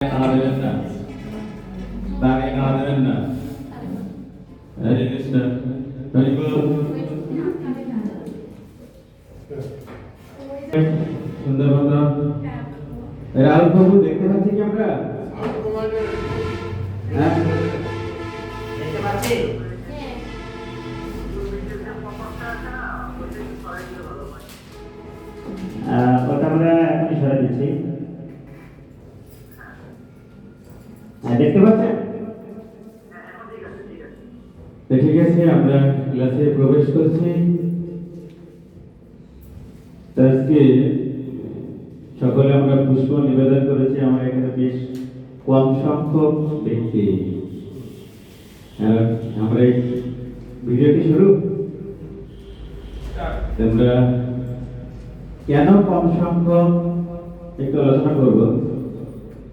Hare Krishna, Hare Bol. সুন্দর বন্ধু রাহুল বাবু দেখতে পাচ্ছি কি আমরা? হ্যাঁ দেখতে পাচ্ছি। ওটা আমরা এখনই সরাই দিচ্ছি। দেখতে পাচ্ছেন? ঠিক আছে, আমরা ক্লাসে প্রবেশ করছি। আজকে সকলে আমরা পুষ্প নিবেদন করেছি। আমরা এখানে বেশ কম সংখ্যক ব্যক্তি। আমরা এই ভিডিওটি শুরু আমরা কেন কম সংখ্যক একটু আলোচনা করব।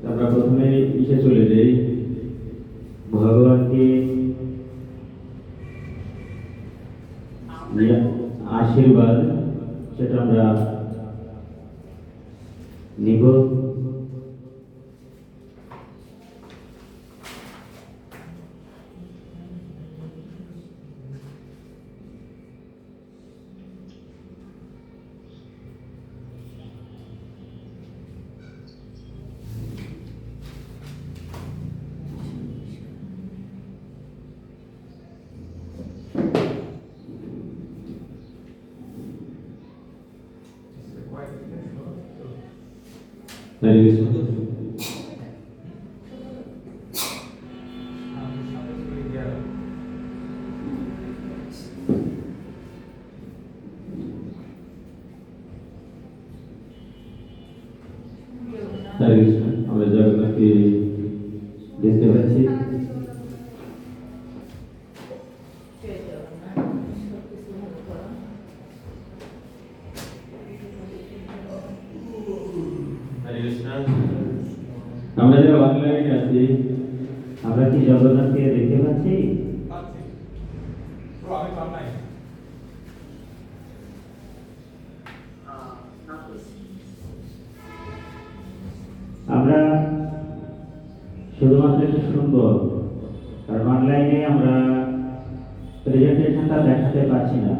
আমরা প্রথমে ইসে চলে যাই, ভগবানকে আশীর্বাদ সেটা আমরা নিব। Hare Krishna. Hare Krishna. আমরা জগন্নাথকে দেখতে পাচ্ছি। আমরা যারা অনলাইনে আছি, আমরা কি জগন্নাথকে দেখতে পাচ্ছি? আমরা শুধুমাত্র একটু শুনবো, কারণ অনলাইনে আমরা প্রেজেন্টেশনটা দেখাতে পারছি না।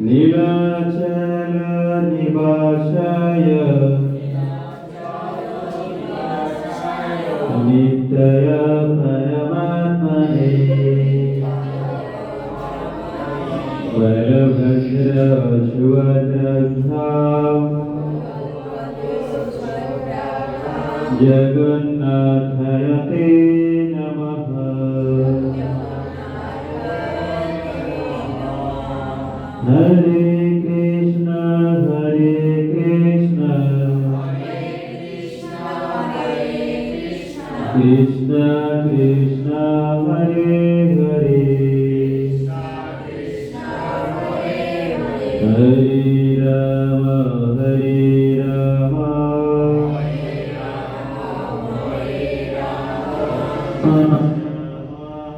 নীলাচল নিবাসায় নিত্যয় পরমাত্মনে বলভদ্র সুভদ্রাভ্যাম জগন্নাথায় তে নমঃ। Hare Krishna, Hare Krishna, Krishna Krishna, Hare Hare, Hare Rama, Hare Rama,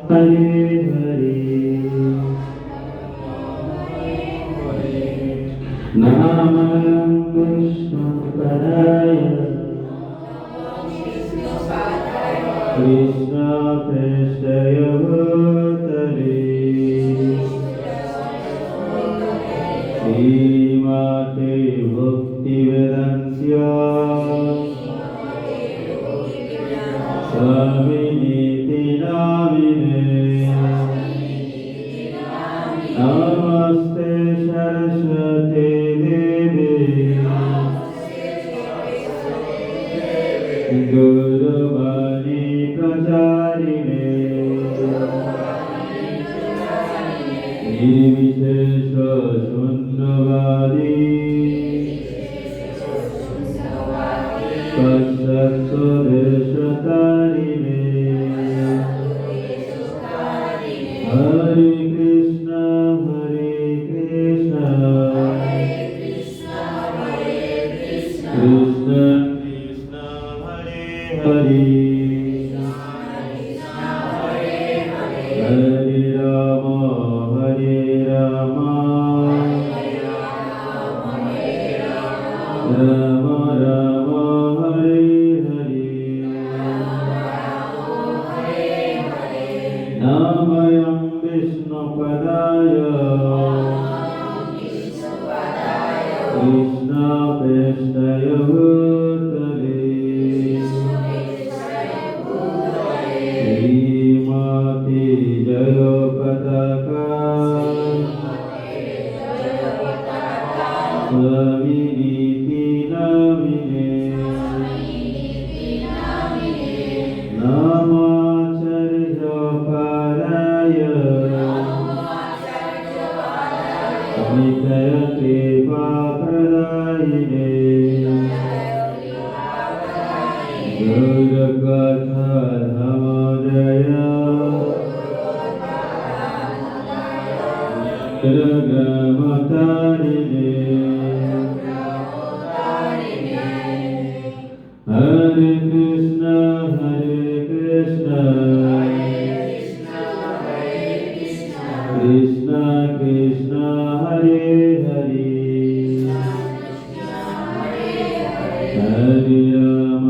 Hare Hare. Namam Vishnu Padaya Krishna Prestaya Bhutale Srimate Bhaktivedantya Swaminiti Namine Namaste Saraswate Guruvani Pracharine Nirvishesha Shunyavadi Paschasodeshatarine Hare Krishna, Hare Krishna, Krishna Krishna, Hare Hare, Hare Rama, Hare Rama, स्वामिनीति नामिने नमाचार्यपालाय नित्यकृपाप्रदायिने गौरकथाधमोदय ग्रमतारिणे हरे कृष्ण कृष्ण कृष्ण हरे हरे हरे राम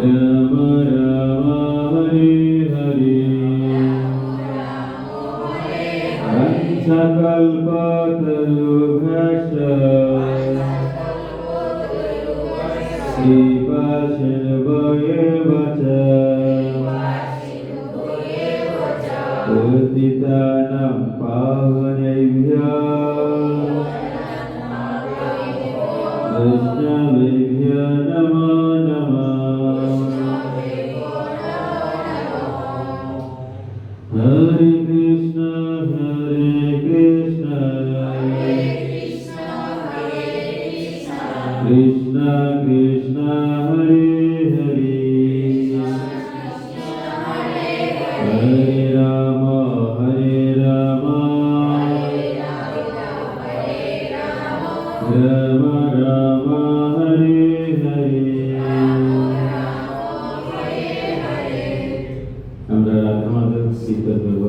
राम राम हरे हरे पंचकल्पतरुभ्यश्च कृपासिन्धुभ्येव च पतितानां पावनेभ्यो वैष्णवेभ्यो नमो नमः हरे कृष्ण कृष्ण कृष्ण हरे हरे हरे राम राम राम हरे हरे আমরা রাধা মাধব কীর্তন করব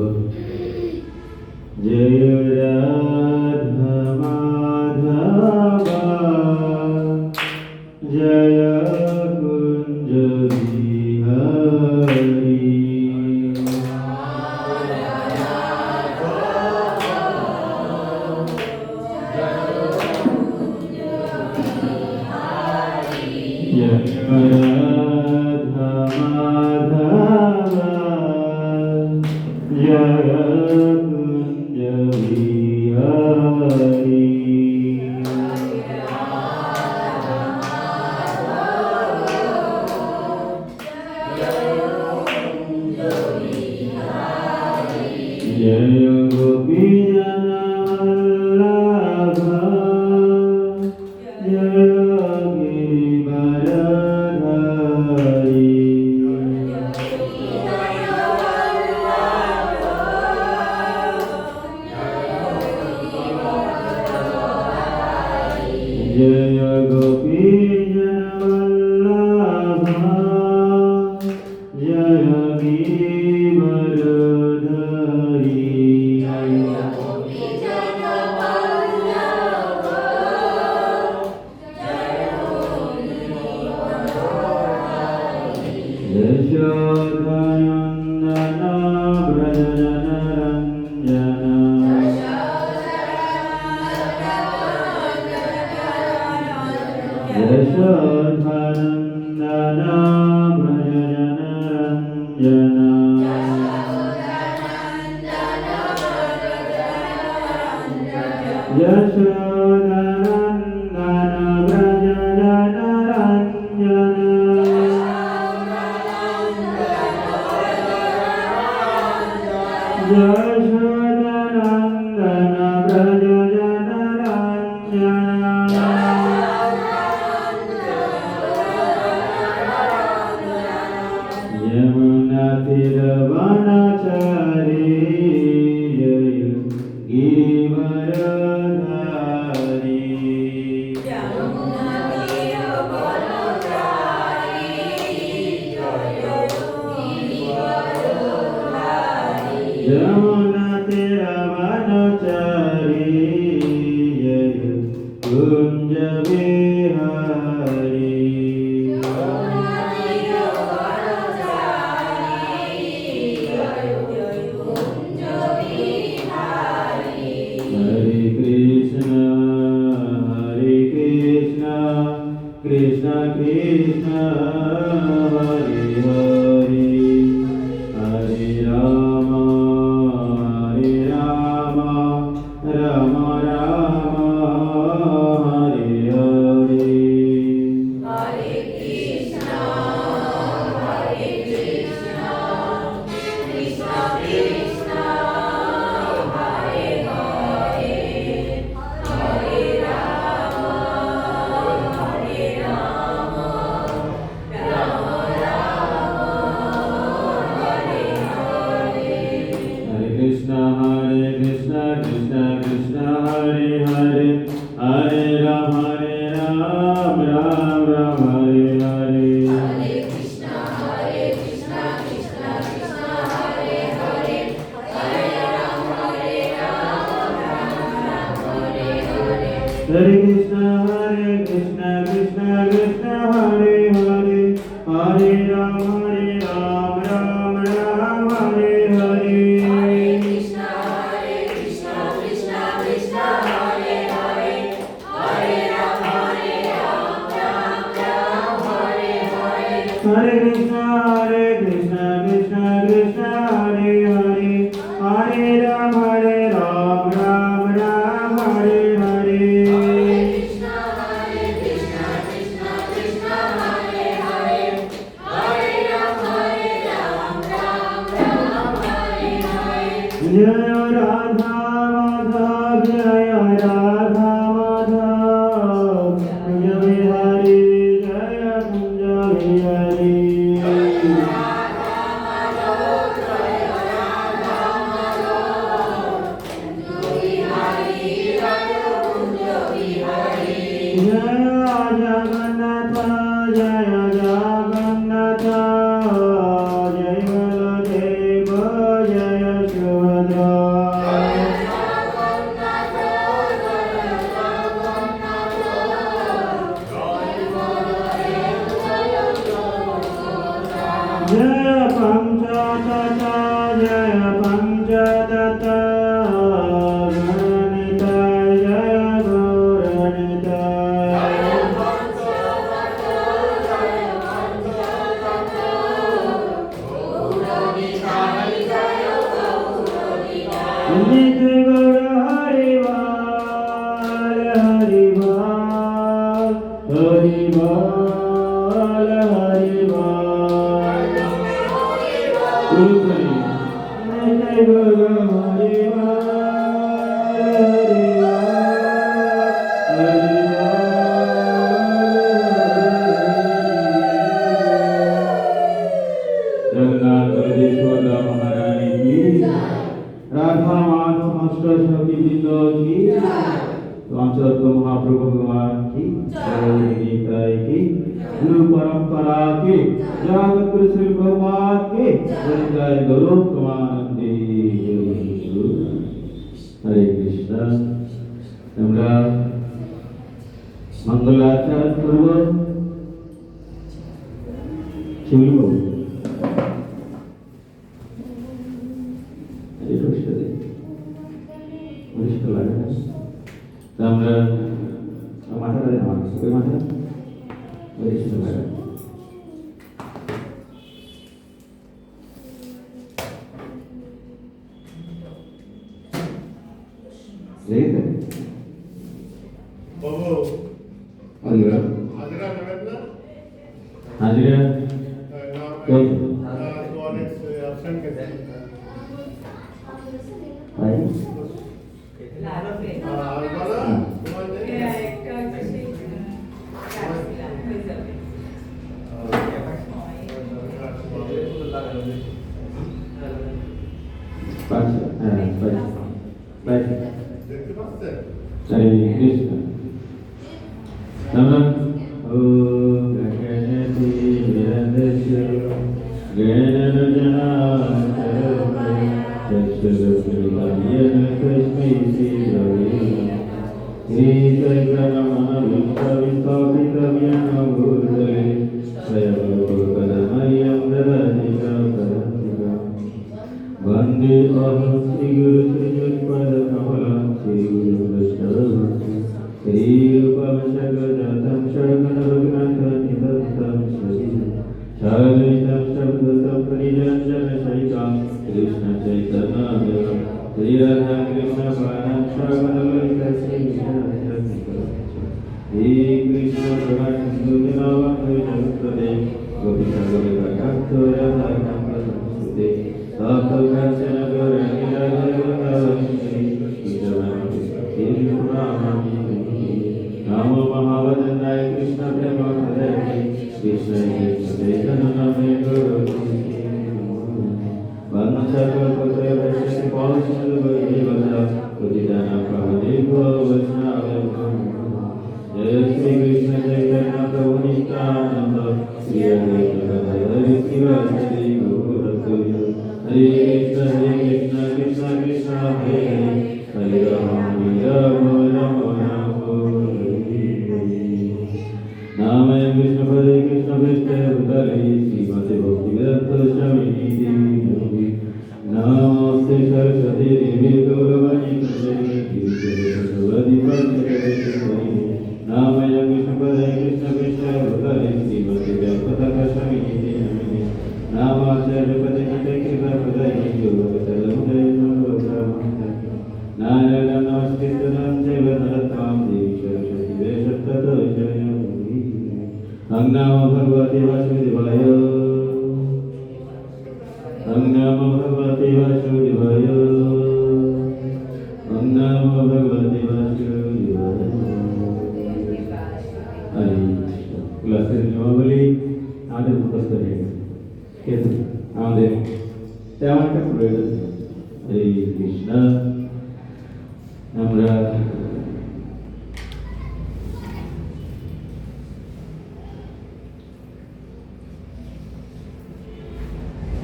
জয় রাধা মাধব জয় কুঞ্জ বিহারী जय राधा माधव जय कुंज बिहारी जय गोपी जन वल्लभ जय गिरिवरधारी जय गोपी जन वल्लभ जय गिरिवरधारी यशोदनन्दन व्रजनरञ्जन यशोधनन्दन व्रजनरञ्जन यशोधनन्दन व्रजनरञ्जन यशोदनन्दन व्रजनरञ्जन यमुनातीरवनचारी जय गिरिवरधारी यमुनातीरवनचारी जय कुंज बिहारी हरे Krishna Krishna Krishna Hare Hare Hare Ram Hare Krishna Krishna Krishna Hare Hare, Hare Ram Ram Ram Hare Hare. Krishna Krishna Krishna Hare Hare, Hare Ram Ram Hare Hare. Hare Krishna Krishna Krishna Hare Hare, Hare Ram Ram Hare Hare. Krishna Krishna Krishna Hare Hare, Hare Ram Hare Hare. Jaya Radha Madhav, Jaya Radha Madhav, Kunja Vihari, Jaya Kunja Vihari. Jaya Jagannatha, Jaya Jagannatha, Jaya Baladeva, Jaya Subhadra. Jaya Panchadata, Jaya Panchadata, Gauranita, Jaya Gauranita. Nitya Gaura Harival, Harival, Harival, Harival. Guru Nitya Gaura Harival, Harival, Harival. Jagannath बलदेश्वर महारानी की, Radha Madhav master सभी वृंदों की, रामचंद्र महाप्रभु भगवान की, निताई की, गुरु परंपरा की, जागत गुरु श्री भगवान की, जय गुरु प्रमानंदी। हरे कृष्णा। আমরা মঙ্গলাচরণ করব। শিবলু আমরা মাথাটা দেন আমার ওই মাথা ওই মাথা দেখেছেন হাজিরা হাজিরা ভাই Hare Krishna. Namah Om Gaganati Virandasya Gananajana Tasyaravrilayana Kasmi Siravina Sri Saikranamana Vishwavistapitavyana Bhutale Sayavapurkadamayam Dadadika Parantika Vande Aham Sri Guru Sri Jatpada Kamalam Sri Guru Vaishnava Sri Rupam Shagadatam Shagadatam Nidatam Shri Shagadatam Shabdatam Parijanjana Shaitam Krishna Chaitanya Sri Radha Krishna Param Shagadatam Sri Sri Krishna Prabhu Sindhunavam Vijayutade Gopika Gopika Kakto Radha Kampa Samsute Sato Kancana Gaurani Radha Vrindavanishri Vijayavani Sri Purnamami Namo Mahavadandaya Krishna Prema Kadayaki Krishna Krishna Chaitanya Name Gaurani Vanchakalpatra Vaishya Paushala Vaidevata Kudidana Prabhudevo Vaishnava Jaya Sri Krishna Chaitanya Prabhu Nityananda Sri Advaita Gadadhara Srivasadi Gaura Hare Krishna Krishna Krishna Hare Hare Hare Rama Rama Rama Rama नमोऽस्ते Saraswati देवी गौरवाणी प्रचलिनी नामय विष्णुपदे कृष्ण विष्णु भूतले श्रीमती व्यापकस्वामिनीति नमिने नामाचार्यपदे गीते कृपापदे योगचलमुदे नारायण नमस्कृत्य नरं चैव नरोत्तमं देवीं सरस्वतीं व्यासं ततो जयमुदीरये। ओं नमो भगवते वासुदेवाय। ओं नमो भगवते वासुदेवाय। ओं नमो भगवते वासुदेवाय। हरे कृष्ण। ক্লাসের নিয়মাবলী আমাদের মুখস্থ হয়ে গেছে, ঠিক আছে? আমাদের তেমন একটা প্রয়োজন নেই। হরে কৃষ্ণ।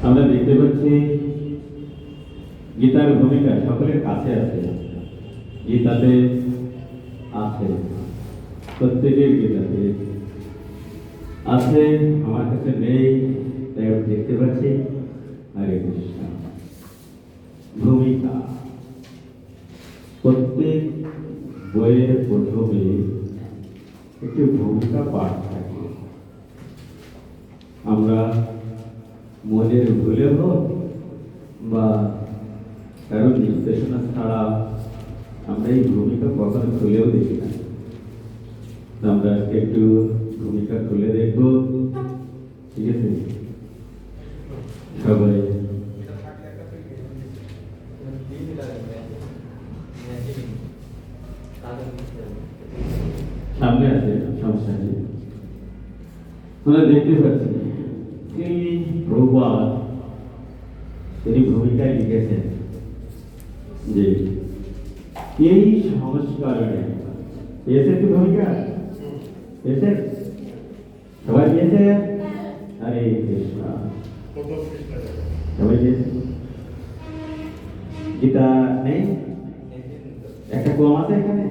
আমরা দেখতে পাচ্ছি গীতার ভূমিকা সকলের কাছে আছে, গীতাতে আছে, প্রত্যেকের গীতাতে আছে, আমার কাছে নেই, তাই আমি দেখতে পাচ্ছি। হরে কৃষ্ণ। ভূমিকা প্রত্যেক বইয়ের প্রথমে একটি ভূমিকা পাঠ থাকে। আমরা মনের ভুলে হোক বা কারো নির্দেশনা ছাড়া আমরা এই ভূমিকা কখনো খুলেও দেখি না। আমরা একটু ভূমিকা খুলে দেখব, ঠিক আছে? সবাই সামনে আছে, সমস্যা নেই। আমরা দেখতে পাচ্ছি প্রভুপাদ তিনি ভূমিকায় লিখেছেন যে এই সংস্করণে পেয়েছে কি ভূমিকা? পেয়েছে? সবাই পেয়েছে? হরে কৃষ্ণ। সবাই পেয়েছে? গীতা নেই? একটা কম আছে এখানে?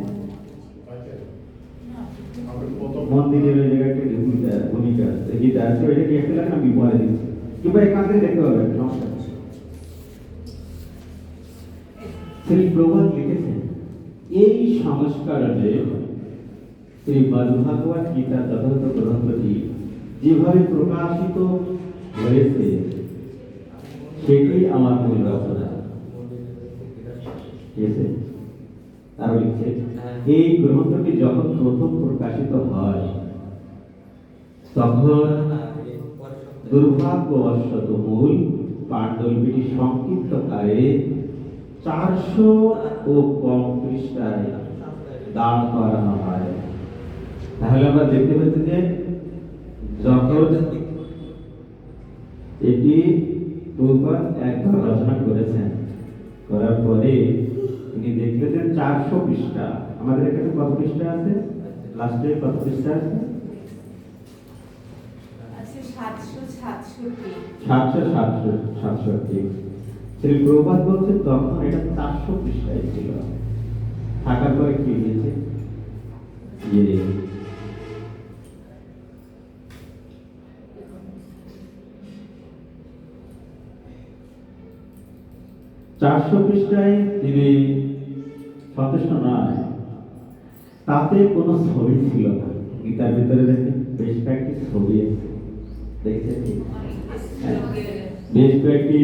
মন্দিরের ওই জায়গায় একটা ভূমিকা আছে, গীতা আছে, ওইটা কি একটা লাগে আমি বলে দিচ্ছি, কিংবা এখান থেকে দেখতে পাবেন, সমস্যা নেই। শ্রী প্রভুপাদ লিখেছেন এই সংস্করণে শ্রীমদ্ভাগবত গীতা যথাযথ গ্রন্থটি যেভাবে প্রকাশিত হয়েছে সেটি আমার মূল রচনা। ঠিক আছে? আরো লিখছে এই গ্রন্থটি যখন প্রথম প্রকাশিত হয় তখন দুর্ভাগ্যবশত মূল পাণ্ডুলিপিটি সংক্ষিপ্ত কালে 400 ও কম পৃষ্ঠায় দান করানো হয়। তাহলে আমরা দেখতে পাচ্ছি যে যখন এটি প্রভুপাদ একবার রচনা করেছেন, করার পরে তিনি দেখলেন যে 400 পৃষ্ঠা। আমাদের এখানে কত পৃষ্ঠা আছে? লাস্টে কত পৃষ্ঠা আছে? 767। শ্রী প্রভুপাদ বলছেন তখন এটা 400 পৃষ্ঠায় ছিল। থাকার পরে কি হয়েছে যে 400 পৃষ্ঠায় তিনি সন্তুষ্ট নয়, তাতে কোনো ছবি ছিল না। গীতার ভিতরে দেখেন বেশ কয়েকটি ছবি আছে, দেখছেন? বেশ কয়েকটি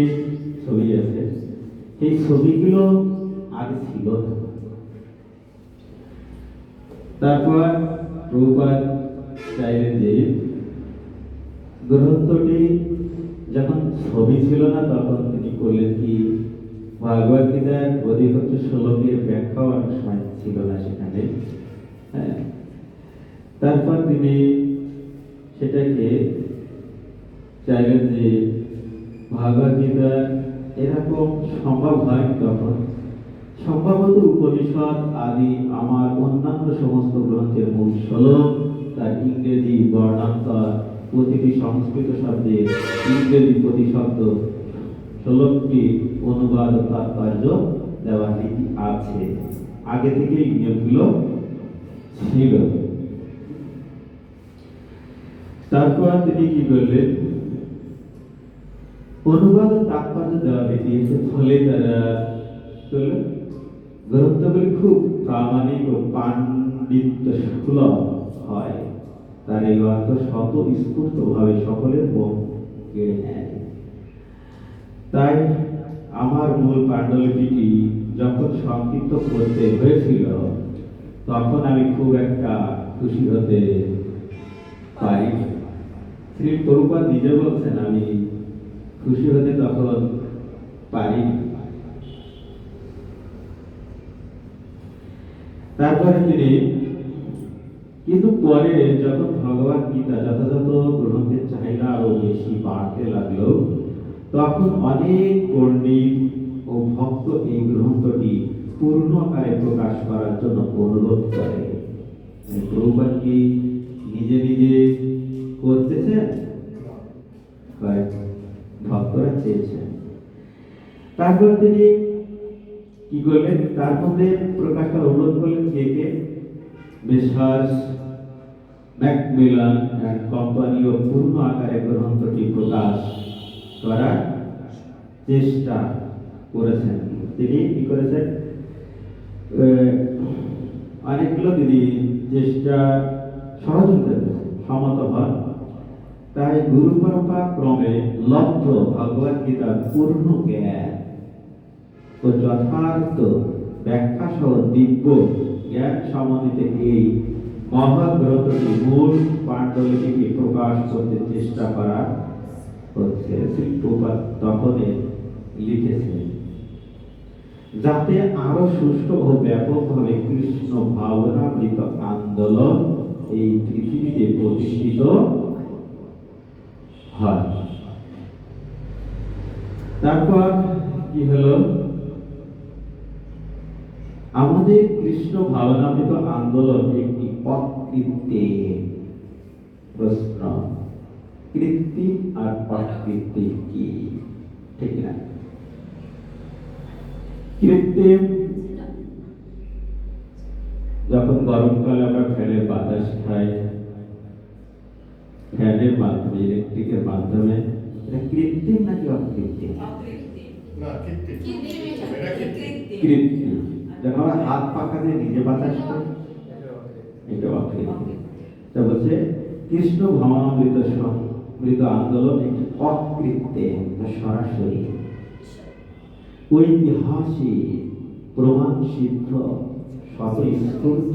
ছবি আছে, এই ছবিগুলো আগে ছিল না। তারপর প্রভুপাদ চাইলেন যে গ্রন্থটি যখন ছবি ছিল না তখন তিনি করলেন কি ভাগবত গীতার অধিকাংশ শ্লোকের ব্যাখ্যাও অনেক সময় ছিল না সেখানে। হ্যাঁ, তারপর তিনি সেটাকে চাইলেন যে ভাগবত গীতা এরকম সম্ভব হয় তখন সম্ভবত উপনিষদ আদি আমার অন্যান্য সমস্ত গ্রন্থের মূল শ্লোক তার ইংরেজি বর্ণান্তর প্রতিটি সংস্কৃত শব্দের ইংরেজি প্রতিশব্দ শ্লোকটি অনুবাদ তাৎপর্য দেওয়ার নীতি আছে, আগে থেকে নিয়মগুলো ছিল। তারপর তিনি কি করলেন অনুবাদ ও তাৎপর্য দেওয়া হয়েছে, ফলে তারা গ্রন্থগুলি খুব প্রামাণিক ও পাণ্ডিত্য সুলভ হয়। তার এই অর্থ শত স্ফূর্ত ভাবে সকলের মন কেড়ে নেয়। তাই আমার মূল পাণ্ডুলিপিটি যখন সংক্ষিপ্ত করতে হয়েছিল, তখন আমি খুব একটা খুশি হতে পারি। শ্রী প্রভুপাদ নিজে বলছেন, আমি খুশি হতে তখন পারি। তারপরে তিনি কিন্তু পরে যখন ভগবত গীতা যথাযথ গ্রন্থের চাহিদা আরো বেশি বাড়তে লাগলো, তখন অনেক পণ্ডিত ও ভক্ত এই গ্রন্থটি পূর্ণ আকারে প্রকাশ করার জন্য অনুরোধ করে। প্রভুপাদ কি নিজে নিজে করতেছেন? ভক্তরা চেয়েছেন। তারপর তিনি কি করলেন? তার মধ্যে প্রকাশ করার অনুরোধ করলেন কে কে? মিস্টার্স ম্যাকমিলান এন্ড কোম্পানি ও পূর্ণ আকারে গ্রন্থটি প্রকাশ করার চেষ্টা করেছেন। তিনি কি করেছেন? অনেকগুলো তিনি চেষ্টা সহযোগিতা করেছেন, সম্মত হন। তাই গুরু পরম্পরা ক্রমে লব্ধ ভগবত গীতার পূর্ণ জ্ঞান ও যথার্থ ব্যাখ্যা সহ দিব্য জ্ঞান সমন্বিত এই মহৎ গ্রন্থটি মূল পাণ্ডুলিপিকে প্রকাশ করতে চেষ্টা করা হচ্ছে। শ্রী প্রভুপাদ তখন লিখেছেন, যাতে আরো সুষ্ঠু ও ব্যাপকভাবে কৃষ্ণ ভাবনামৃত আন্দোলন এই পৃথিবীতে প্রতিষ্ঠিত হয়। তারপর কি হলো? আমাদের কৃষ্ণ ভাবনামৃত আন্দোলন একটি অকৃত্রিম প্রশ্ন। কৃত্রিম আর অকৃত্রিম কি? ঠিক না? কৃত্রিম যখন গরমকালে আমরা ফ্যানের বাতাস খাই, ফ্যানের মাধ্যমে, ইলেকট্রিকের মাধ্যমে, এটা কৃত্রিম নাকি অকৃত্রিম? কৃত্রিম। যখন আমরা হাত পাখা দিয়ে নিজে বাতাস পাই, এটা অকৃত্রিম। তা বলছে কৃষ্ণ ভাবনামৃত আন্দোলন একটি অকৃত্রিম, সরাসরি ঐতিহাসিক প্রমাণ সিদ্ধ স্বতঃস্ফূর্ত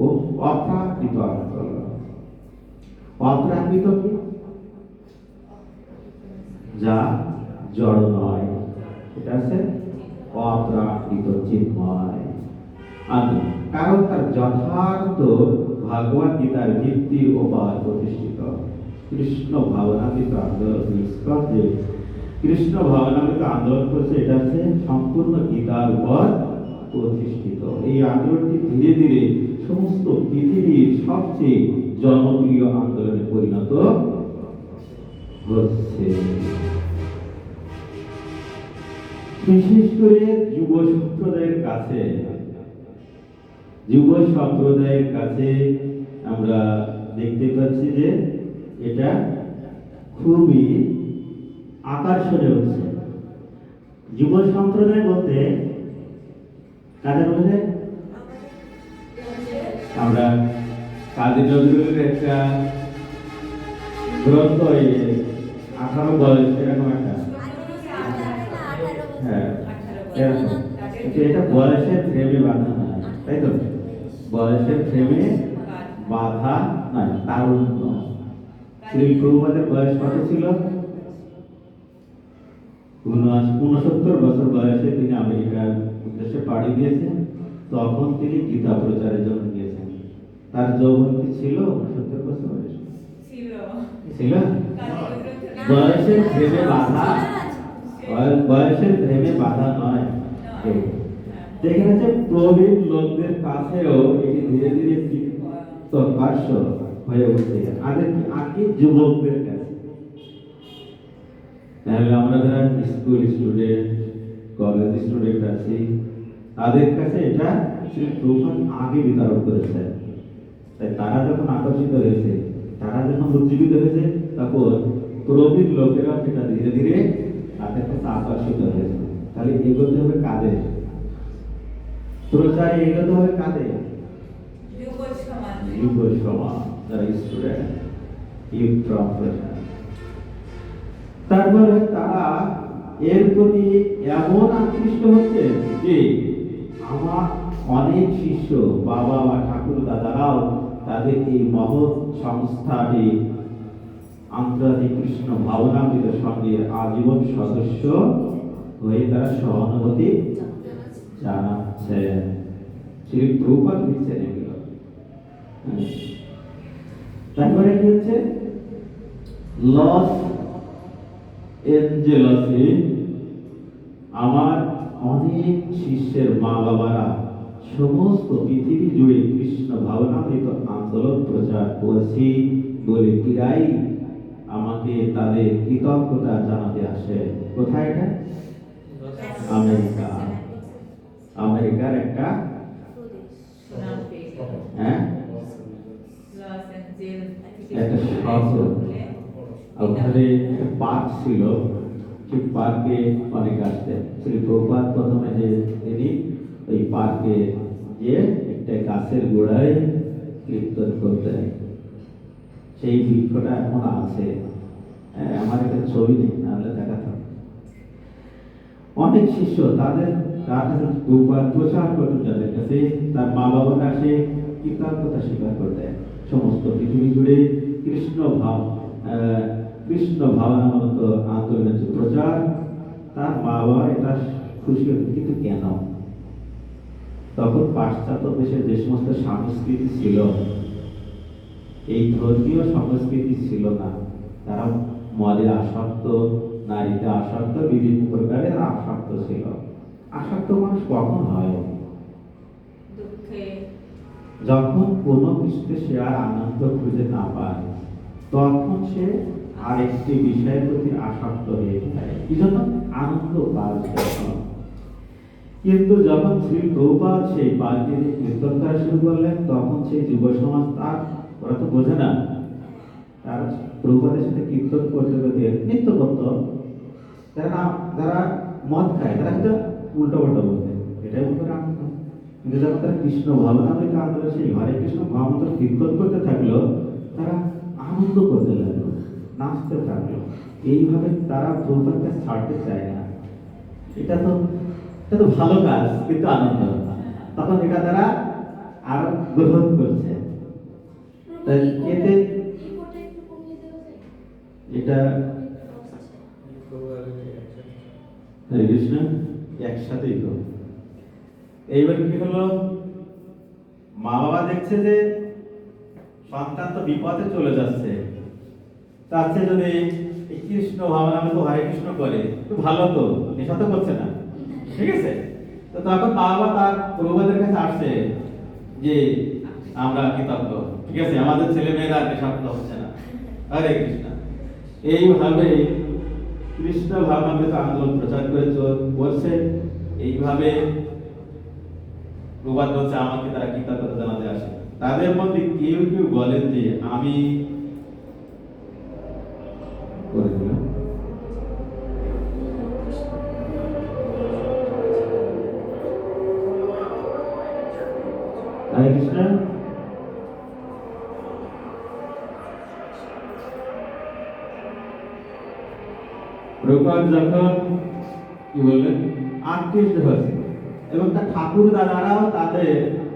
ও অপ্রাকৃত আন্দোলন। অপ্রাকৃত কি? যা জড় নয়, এটা আছে অপ্রাকৃত চিন্ময় আন্দোলন। কারণ তার যথার্থ ভগবত গীতার ভিত্তির উপর প্রতিষ্ঠিত। কৃষ্ণ ভাবনামৃত আন্দোলন, যে কৃষ্ণ ভাবনামৃত আন্দোলন করেছে, এটা হচ্ছে সম্পূর্ণ গীতার উপর প্রতিষ্ঠিত। এই আন্দোলনটি ধীরে ধীরে সমস্ত পৃথিবীর সবচেয়ে জনপ্রিয় আন্দোলনে পরিণত হচ্ছে। বিশেষ করে যুব সম্প্রদায়ের কাছে আমরা দেখতে পাচ্ছি যে এটা খুবই আকর্ষণীয় হচ্ছে। যুব সম্প্রদায় বলতে কাদের মধ্যে? আমরা কাজী নজরুলের একটা গ্রন্থ 18 বয়স, এরকম একটা, হ্যাঁ এরকম। এটা বয়সের ফ্রেমে বাধা নয়, তাই তো? বয়সের ফ্রেমে বাধা নয়, তারুণ্য। শ্রী প্রভুপাদের বয়স কত ছিল? 69 বছর বয়সে তিনি আমেরিকার উদ্দেশ্যে পাড়ি দিয়েছেন। তখন তিনি গীতা প্রচারের জন্য গিয়েছেন। তার যৌবন কি ছিল 69 বছর বয়স? ছিল। বয়সের প্রেমে বাধা নয়। দেখে যাচ্ছে প্রবীণ লোকদের কাছেও এটি ধীরে ধীরে প্রকাশ্য হয়ে উঠছে আগে যুবকদের কাছে। তাহলে আমরা যারা স্কুল স্টুডেন্ট, কলেজ স্টুডেন্ট আছি, তাদের কাছে এটা শ্রী প্রভুপাদ আগে বিতরণ করেছেন। তাই তারা যখন আকর্ষিত হয়েছে, তারা যখন উজ্জীবিত হয়েছে, তখন প্রবীণ লোকেরা সেটা ধীরে ধীরে তাদের কাছে আকর্ষিত হয়েছে। তাহলে এগোতে হবে কাদের? প্রচারে এগোতে হবে কাদের? যুব সমাজ। যুব সমাজ, যারা স্টুডেন্ট, ইউথ প্রচার। তারপরে তারা এর প্রতি এমন আকৃষ্ট হচ্ছে যে আমার অনেক শিষ্য বাবা বা ঠাকুর দাদারাও তাদের এই মহৎ সংস্থাটি আন্তর্জাতিক কৃষ্ণ ভাবনামৃতের সঙ্গে আজীবন সদস্য হয়ে তারা সহানুভূতি জানাচ্ছেন। শ্রী প্রভুপাদ লিখছেন এগুলো। তারপরে কি হচ্ছে? লস এঞ্জেলসে আমার অনেক শিষ্যের মা বাবারা সমস্ত পৃথিবী জুড়ে কৃষ্ণ ভাবনামৃত আন্দোলন প্রচার করছি বলে প্রায় আমাকে তাদের কৃতজ্ঞতা জানাতে আসে। কোথায় এটা? আমেরিকা। আমেরিকার একটা সুনাম পেয়েছে। হ্যাঁ লস অ্যাঞ্জেলস একটা শহর, ওখানে একটা পার্ক ছিল। সেই পার্কে অনেক আসতেন। শ্রী প্রভুপাদ প্রথমে যে তিনি ওই পার্কে গিয়ে একটা গাছের গোড়ায় কীর্তন করতেন। সেই বৃক্ষটা এখন আছে। হ্যাঁ, আমার একটা ছবি নেই, নাহলে দেখাতাম। অনেক শিষ্য তার কাছে প্রভুপাদ প্রচার করতেন, যাদের কাছে তার মা বাবার কাছে কৃতজ্ঞতা স্বীকার করতেন। সমস্ত পৃথিবী জুড়ে কৃষ্ণ ভাবনামূলক আন্দোলনের যে প্রচার, তার মা বাবা এটা খুশি হতেন। কিন্তু কেন? তখন পাশ্চাত্য দেশের যে সমস্ত সংস্কৃতি ছিল, এই ধর্মীয় সংস্কৃতি ছিল না। তারা মদে আসক্ত, নারীতে আসক্ত, বিভিন্ন প্রকারের আসক্ত ছিল। আসক্ত মানুষ কখন হয়? দুঃখে। যখন কোনো কিছুতে সে আর আনন্দ খুঁজে না পায়, তখন সে আরেকটি বিষয়ের প্রতি আসক্ত হয়ে যায়। কি জন্য? আনন্দ পাওয়ার জন্য। কিন্তু যখন শ্রী প্রভুপাদ সেই পার্কে কীর্তন করা শুরু করলেন, তখন সেই যুব সমাজ, তার ওরা তো বোঝে না, তারা প্রভুপাদের সাথে কীর্তন করতে করতে নৃত্য করত। যারা মদ খায় তারা কিন্তু উল্টো পাল্টা বলতে, এটাই বলতে আনন্দ। কিন্তু যখন তারা কৃষ্ণ ভাবনামৃত আন্দোলন সেই হরে কৃষ্ণ ভাবনামৃত কীর্তন করতে থাকলো, তারা আনন্দ করতে লাগলো, নাচতে থাকলো। এইভাবে তারা প্রভুপাদকে ছাড়তে চায় না। এটা তো ভালো কাজ, কিন্তু আনন্দ। তখন এটা তারা আরো গ্রহণ করছে। তাই এতে এটা হরে কৃষ্ণ একসাথেই তো। এইবার কি হলো? মা বাবা দেখছে যে সন্তান তো বিপদে চলে যাচ্ছে, তার চেয়ে যদি এই কৃষ্ণ ভাবনামৃত হরে কৃষ্ণ করে তো ভালো, তো নেশা তো করছে না, ঠিক আছে? তো তখন মা বাবা তার প্রভুপাদের কাছে আসছে যে আমরা কৃতজ্ঞ, ঠিক আছে, আমাদের ছেলে মেয়েরা নেশাক্ত হচ্ছে না, হরে কৃষ্ণ। এইভাবে কৃষ্ণ ভাবনামৃত আন্দোলন প্রচার করে করছে। এইভাবে প্রবাদ বলছে আমাকে তারা কৃতজ্ঞতা জানাতে আসে। তাদের মধ্যে কেউ কেউ বলেন যে আমি করে দিলাম। হরে কৃষ্ণ। প্রভুপাদ যখন কি বললেন আকৃষ্ট হয়েছে, এবং তার ঠাকুর দাদারাও তাদের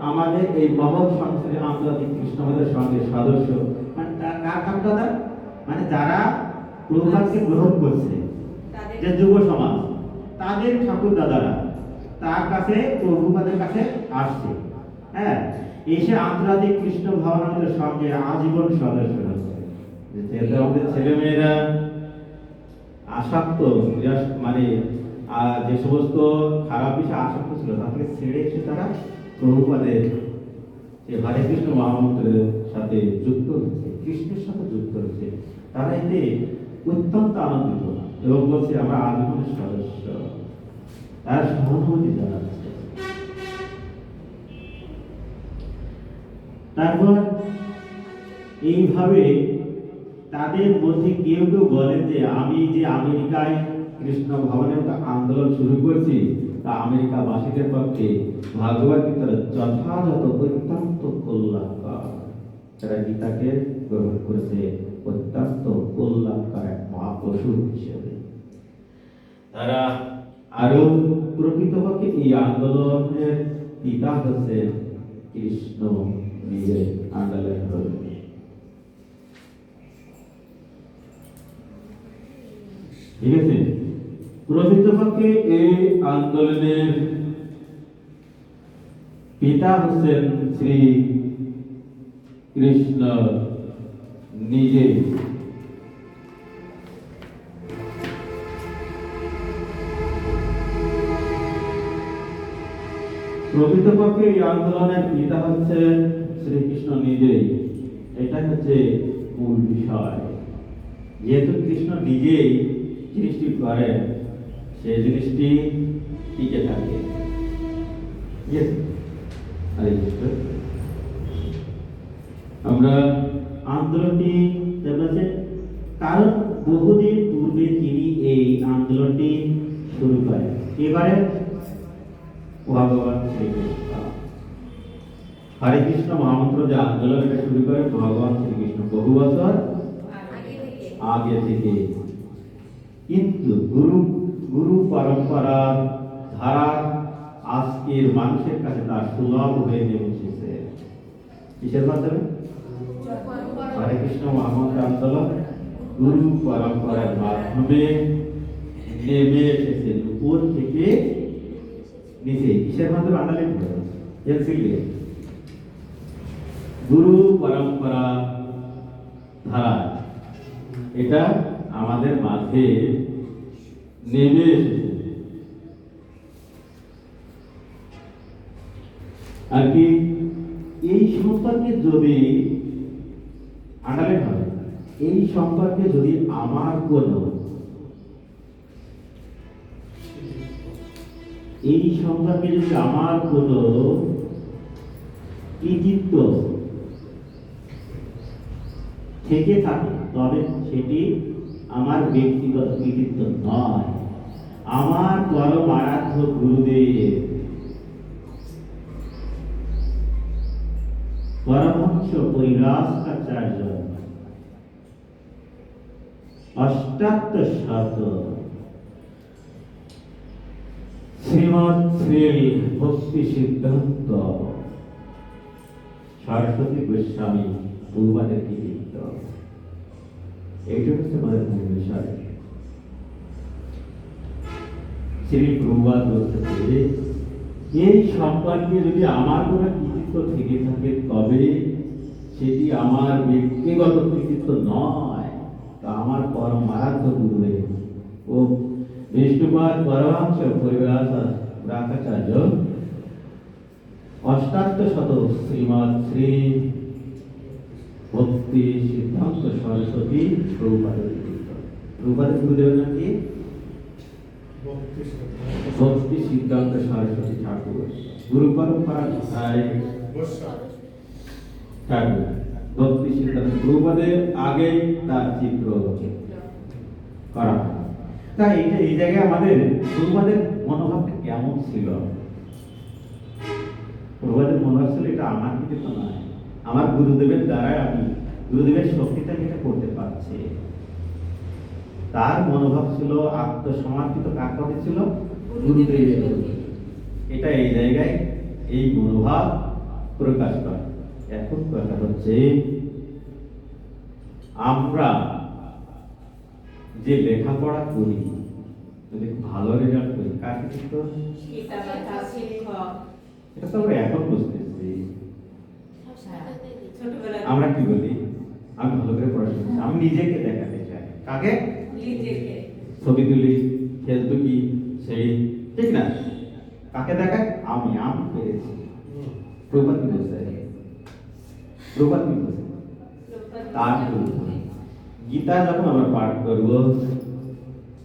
আমাদের এই মহৎ সংস্কৃতি আন্তর্জাতিক কৃষ্ণমতের সঙ্গে সদস্য। মানে কার ঠাকুর দাদা? মানে যারা প্রভুপাদকে গ্রহণ করছে, যে যুব সমাজ, তাদের ঠাকুর দাদারা তার কাছে প্রভুপাদের কাছে আসছে। হ্যাঁ, এসে আন্তর্জাতিক কৃষ্ণ ভাবনামৃতের সঙ্গে আজীবন সদস্য হচ্ছে। যেহেতু আমাদের ছেলে মেয়েরা আসক্ত, মানে যে সমস্ত খারাপ বিষয়ে আসক্ত ছিল, তাকে ছেড়ে এসে তারা প্রভুপাদের যে হরে কৃষ্ণ মহামন্ত্রের সাথে যুক্ত হচ্ছে, কৃষ্ণের সাথে যুক্ত হচ্ছে। তারা এতে অত্যন্ত আনন্দিত এবং বলছে আমরা আজীবনের সদস্য। তার সহানুভূতি জানাচ্ছে। তারপর এইভাবে তাদের মধ্যে কেউ কেউ বলেন যে আমি যে আমেরিকায় কৃষ্ণ ভবনের আন্দোলন শুরু করছি তা আমেরিকাবাসীদের পক্ষে ভাগবত গীতার যথাযথ অত্যন্ত কল্যাণকর। তারা গীতাকে গ্রহণ করেছে অত্যন্ত কল্যাণকর এক মহাপশু হিসেবে। তারা আরো প্রকৃতপক্ষে এই আন্দোলনের পিতা হচ্ছেন কৃষ্ণ নিজে আন্ডারলাইন করবেন। ঠিক আছে, প্রকৃতপক্ষে এই আন্দোলনের পিতা হচ্ছেন শ্রী কৃষ্ণ নিজে। প্রকৃতপক্ষে এই আন্দোলনের পিতা হচ্ছেন শ্রীকৃষ্ণ নিজেই। এটা হচ্ছে মূল বিষয়। যেহেতু কৃষ্ণ নিজেই জিনিসটি করেন, সেই জিনিসটি টিকে থাকে। আমরা আন্দোলনটি কারণ বহুদিন পূর্বে তিনি এই আন্দোলনটি শুরু করেন। এবারে ভগবান শ্রীকৃষ্ণ হরে কৃষ্ণ মহামন্ত্র যে আন্দোলন এটা শুরু করে ভগবান শ্রীকৃষ্ণ বহু বছর আগে থেকে। কিন্তু গুরু পরম্পরা ধারা আজকের মানুষের কাছে তার সুলভ হয়ে নেমে এসেছে। কিসের মাধ্যমে? হরে কৃষ্ণ মহামন্ত্র আন্দোলন গুরু পরম্পরার মাধ্যমে নেমে এসেছে উপর থেকে নিচে। কিসের মাধ্যমে? আন্ডারলাইন করে গুরু পরম্পরা ধারা এটা আমাদের মাঝে নেমে এসেছে। আর কি এই সম্পর্কে যদি আন্ডারলাইন হয়, এই সম্পর্কে যদি আমার কোনো কৃতিত্ব থেকে থাকে তবে সেটি আমার ব্যক্তিগত কৃতিত্ব নয়, আমার পরম আরাধ্য গুরুদেব পরমহংস কৈলাসাচার্য অষ্টাদশত শ্রীমৎ শ্রী ভক্তি সিদ্ধান্ত সরস্বতী গোস্বামী প্রভুপাদের কৃতিত্ব। এইটা হচ্ছে আমাদের মূল বিষয়। শ্রী প্রভুপাদ বলতেছে এই সম্পর্কে যদি আমার কোনো কৃতিত্ব থেকে থাকে তবে সেটি আমার ব্যক্তিগত কৃতিত্ব নয়, তা আমার পরম আরাধ্য গুরুদেব ও বিষ্ণুপাদ পরমহংস পরিব্রাজকাচার্য অষ্টাদশত শ্রীমৎ শ্রী ভক্তি সিদ্ধান্ত সরস্বতী প্রভুপাদের কৃতিত্ব। প্রভুপাদের গুরুদেবের নাম কি? ভক্তি সিদ্ধান্ত সরস্বতী ঠাকুর। গুরু পরম্পরা ঠাকুর ভক্তি সিদ্ধান্ত প্রভুপাদের আগে তার চিত্র করা হয়। তাই এটা এই জায়গায় আমাদের প্রভুপাদের মনোভাবটা কেমন ছিল? প্রভুপাদের মনোভাব ছিল এটা আমার কৃতিত্ব নয়, আমার গুরুদেবের দ্বারাই আমি গুরুদেবের শক্তিতে এটা করতে পারছি। তার মনোভাব ছিল আত্মসমর্পিত। কার প্রতি ছিল? গুরুদেবের প্রতি। এটা এই জায়গায় এই মনোভাব প্রকাশ করে। এখন কথা হচ্ছে আমরা যে লেখাপড়া করি, যদি ভালো রেজাল্ট করি, কার কৃতিত্ব? এটা তো আমরা এখন বুঝতেছি। আমরা কি বলি? আমি ভালো করে পড়াশোনা করছি, আমি নিজেকে দেখাতে চাই। কাকে? ছবি তুলি, ফেসবুকি, সেই ঠিক না? কাকে দেখায়? আমি পেরেছি। প্রভাত কি বলছে? প্রভাত কি বলছে? তার গীতা যখন আমরা পাঠ করব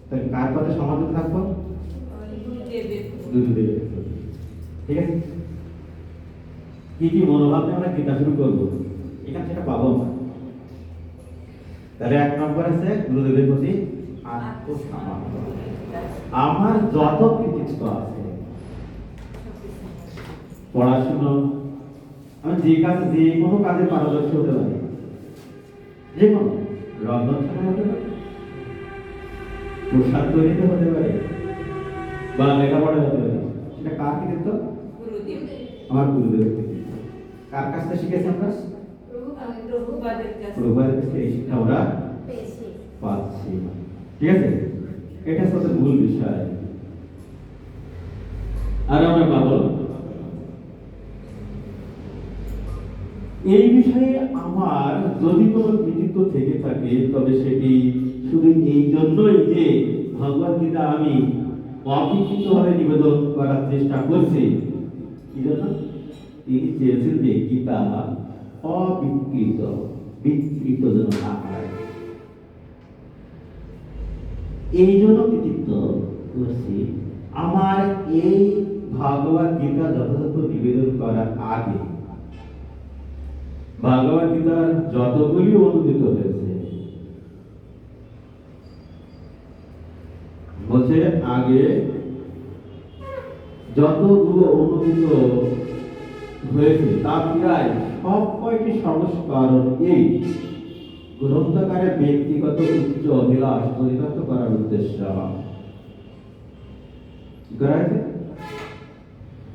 তাহলে কার কথা সমাজে থাকবো? গুরুদেবের। ঠিক আছে, কি কি মনোভাব নিয়ে আমরা গীতা শুরু করবো, এখানে সেটা পাবো আমরা। তাহলে 1 নম্বর আছে গুরুদেবের প্রতি আত্মসমর্পণ। আমার যত কৃতিত্ব আছে, পড়াশোনা, আমি যে কোনো কাজে পারদর্শী হতে পারি, যে কোনো রন্ধন ছাড়া হতে পারে, প্রসাদ তৈরিতে হতে পারে, বা লেখাপড়া হতে পারে, সেটা কার কৃতিত্ব? গুরুদেব আমার গুরুদেবের কৃতিত্ব। কার কাছ থেকে শিখেছি আমরা? প্রভুপাদের কাছে প্রভুপাদের কাছে এই শিক্ষা আমরা পাচ্ছি। ঠিক আছে, এটা হচ্ছে মূল বিষয়। আর আমরা পাবো এই বিষয়ে আমার যদি কোনো কৃতিত্ব থেকে থাকে, তবে সেটি শুধু এই জন্যই যে ভগবত গীতা আমি অবিকৃতভাবে নিবেদন করার চেষ্টা করছি। কি জন্য? তিনি চেয়েছেন যে গীতা বিকৃত যেন না হয়, এই জন্য কৃতিত্ব করছি। আমার এই ভগবত গীতা যথাযথ নিবেদন করার আগে ভগবত গীতার যতগুলি অনুদিত হয়েছে, বলছে আগে যতগুলো অনুদিত হয়েছে তার প্রায় সব কয়টি সংস্করণ এই গ্রন্থকারের ব্যক্তিগত উচ্চ অভিলাষ চরিতার্থ করার উদ্দেশ্য। কি করা হয়েছে?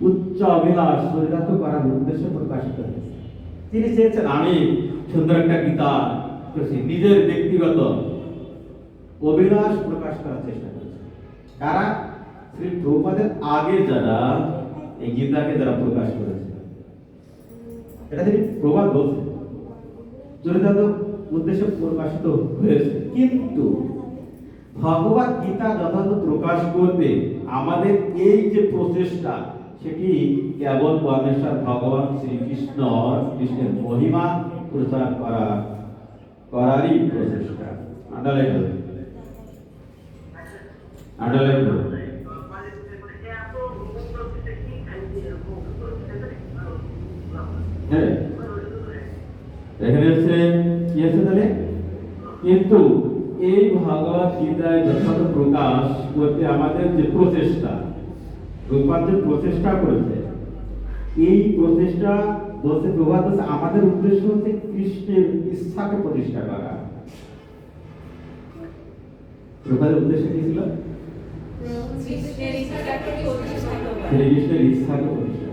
উচ্চ অভিলাষ চরিতার্থ করার উদ্দেশ্যে প্রকাশিত হয়েছে। তিনি চেয়েছেন আমি সুন্দর একটা গীতা করছি, নিজের ব্যক্তিগত অভিলাষ প্রকাশ করার চেষ্টা করেছে। কারা? শ্রী প্রভুপাদের আগে যারা এই গীতাকে যারা প্রকাশ করেছে, এটা তিনি প্রবাদ বলছেন, চরিতার্থ উদ্দেশ্যে প্রকাশিত হয়েছে। কিন্তু ভগবত গীতা যথাযথ প্রকাশ করতে আমাদের এই যে প্রচেষ্টা, সেটি কেবল পরমেশ্বর ভগবান কৃষ্ণের মহিমা প্রচার করারই প্রচেষ্টা। আন্ডারলাইন হ্যাঁ, এখানে হচ্ছে কি আছে তাহলে? কিন্তু এই ভগবত গীতায় যথাযথ প্রকাশ করতে আমাদের যে প্রচেষ্টা, রূপার যে প্রচেষ্টা করেছে, এই প্রচেষ্টা বলতে প্রভাত হচ্ছে আমাদের উদ্দেশ্য হচ্ছে কৃষ্ণের ইচ্ছাকে প্রতিষ্ঠা করা। প্রভাতের উদ্দেশ্য কি ছিল? কৃষ্ণের ইচ্ছাকে প্রতিষ্ঠা করা। শ্রীকৃষ্ণের ইচ্ছাকে প্রতিষ্ঠা।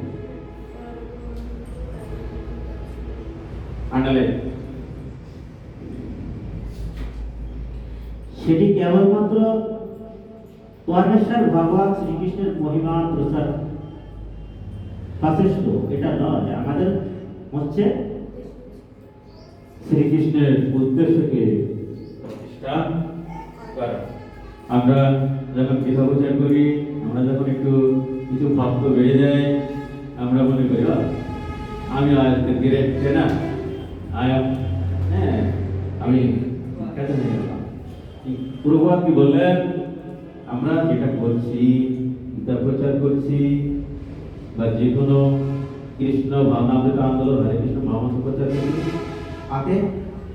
আন্ডারলাইন। সেটি কেবলমাত্র পরমেশ্বর ভগবান শ্রীকৃষ্ণের মহিমা প্রচার সচেষ্ট, এটা নয়। আমাদের হচ্ছে শ্রীকৃষ্ণের উদ্দেশ্যকে প্রতিষ্ঠা করা। আমরা যখন গীতা প্রচার করি, আমরা যখন একটু কিছু ভক্ত বেড়ে যায়, আমরা মনে করি আমি আজকে গ্রেট না, আমি কেটে হয়ে গেলাম। প্রভুপাদ কি বললেন? আমরা যেটা করছি, গীতা প্রচার করছি, বা যে কোনো কৃষ্ণ ভাবনামৃত আন্দোলন, হরে কৃষ্ণ মহামন্ত্র প্রচার করছি, আগে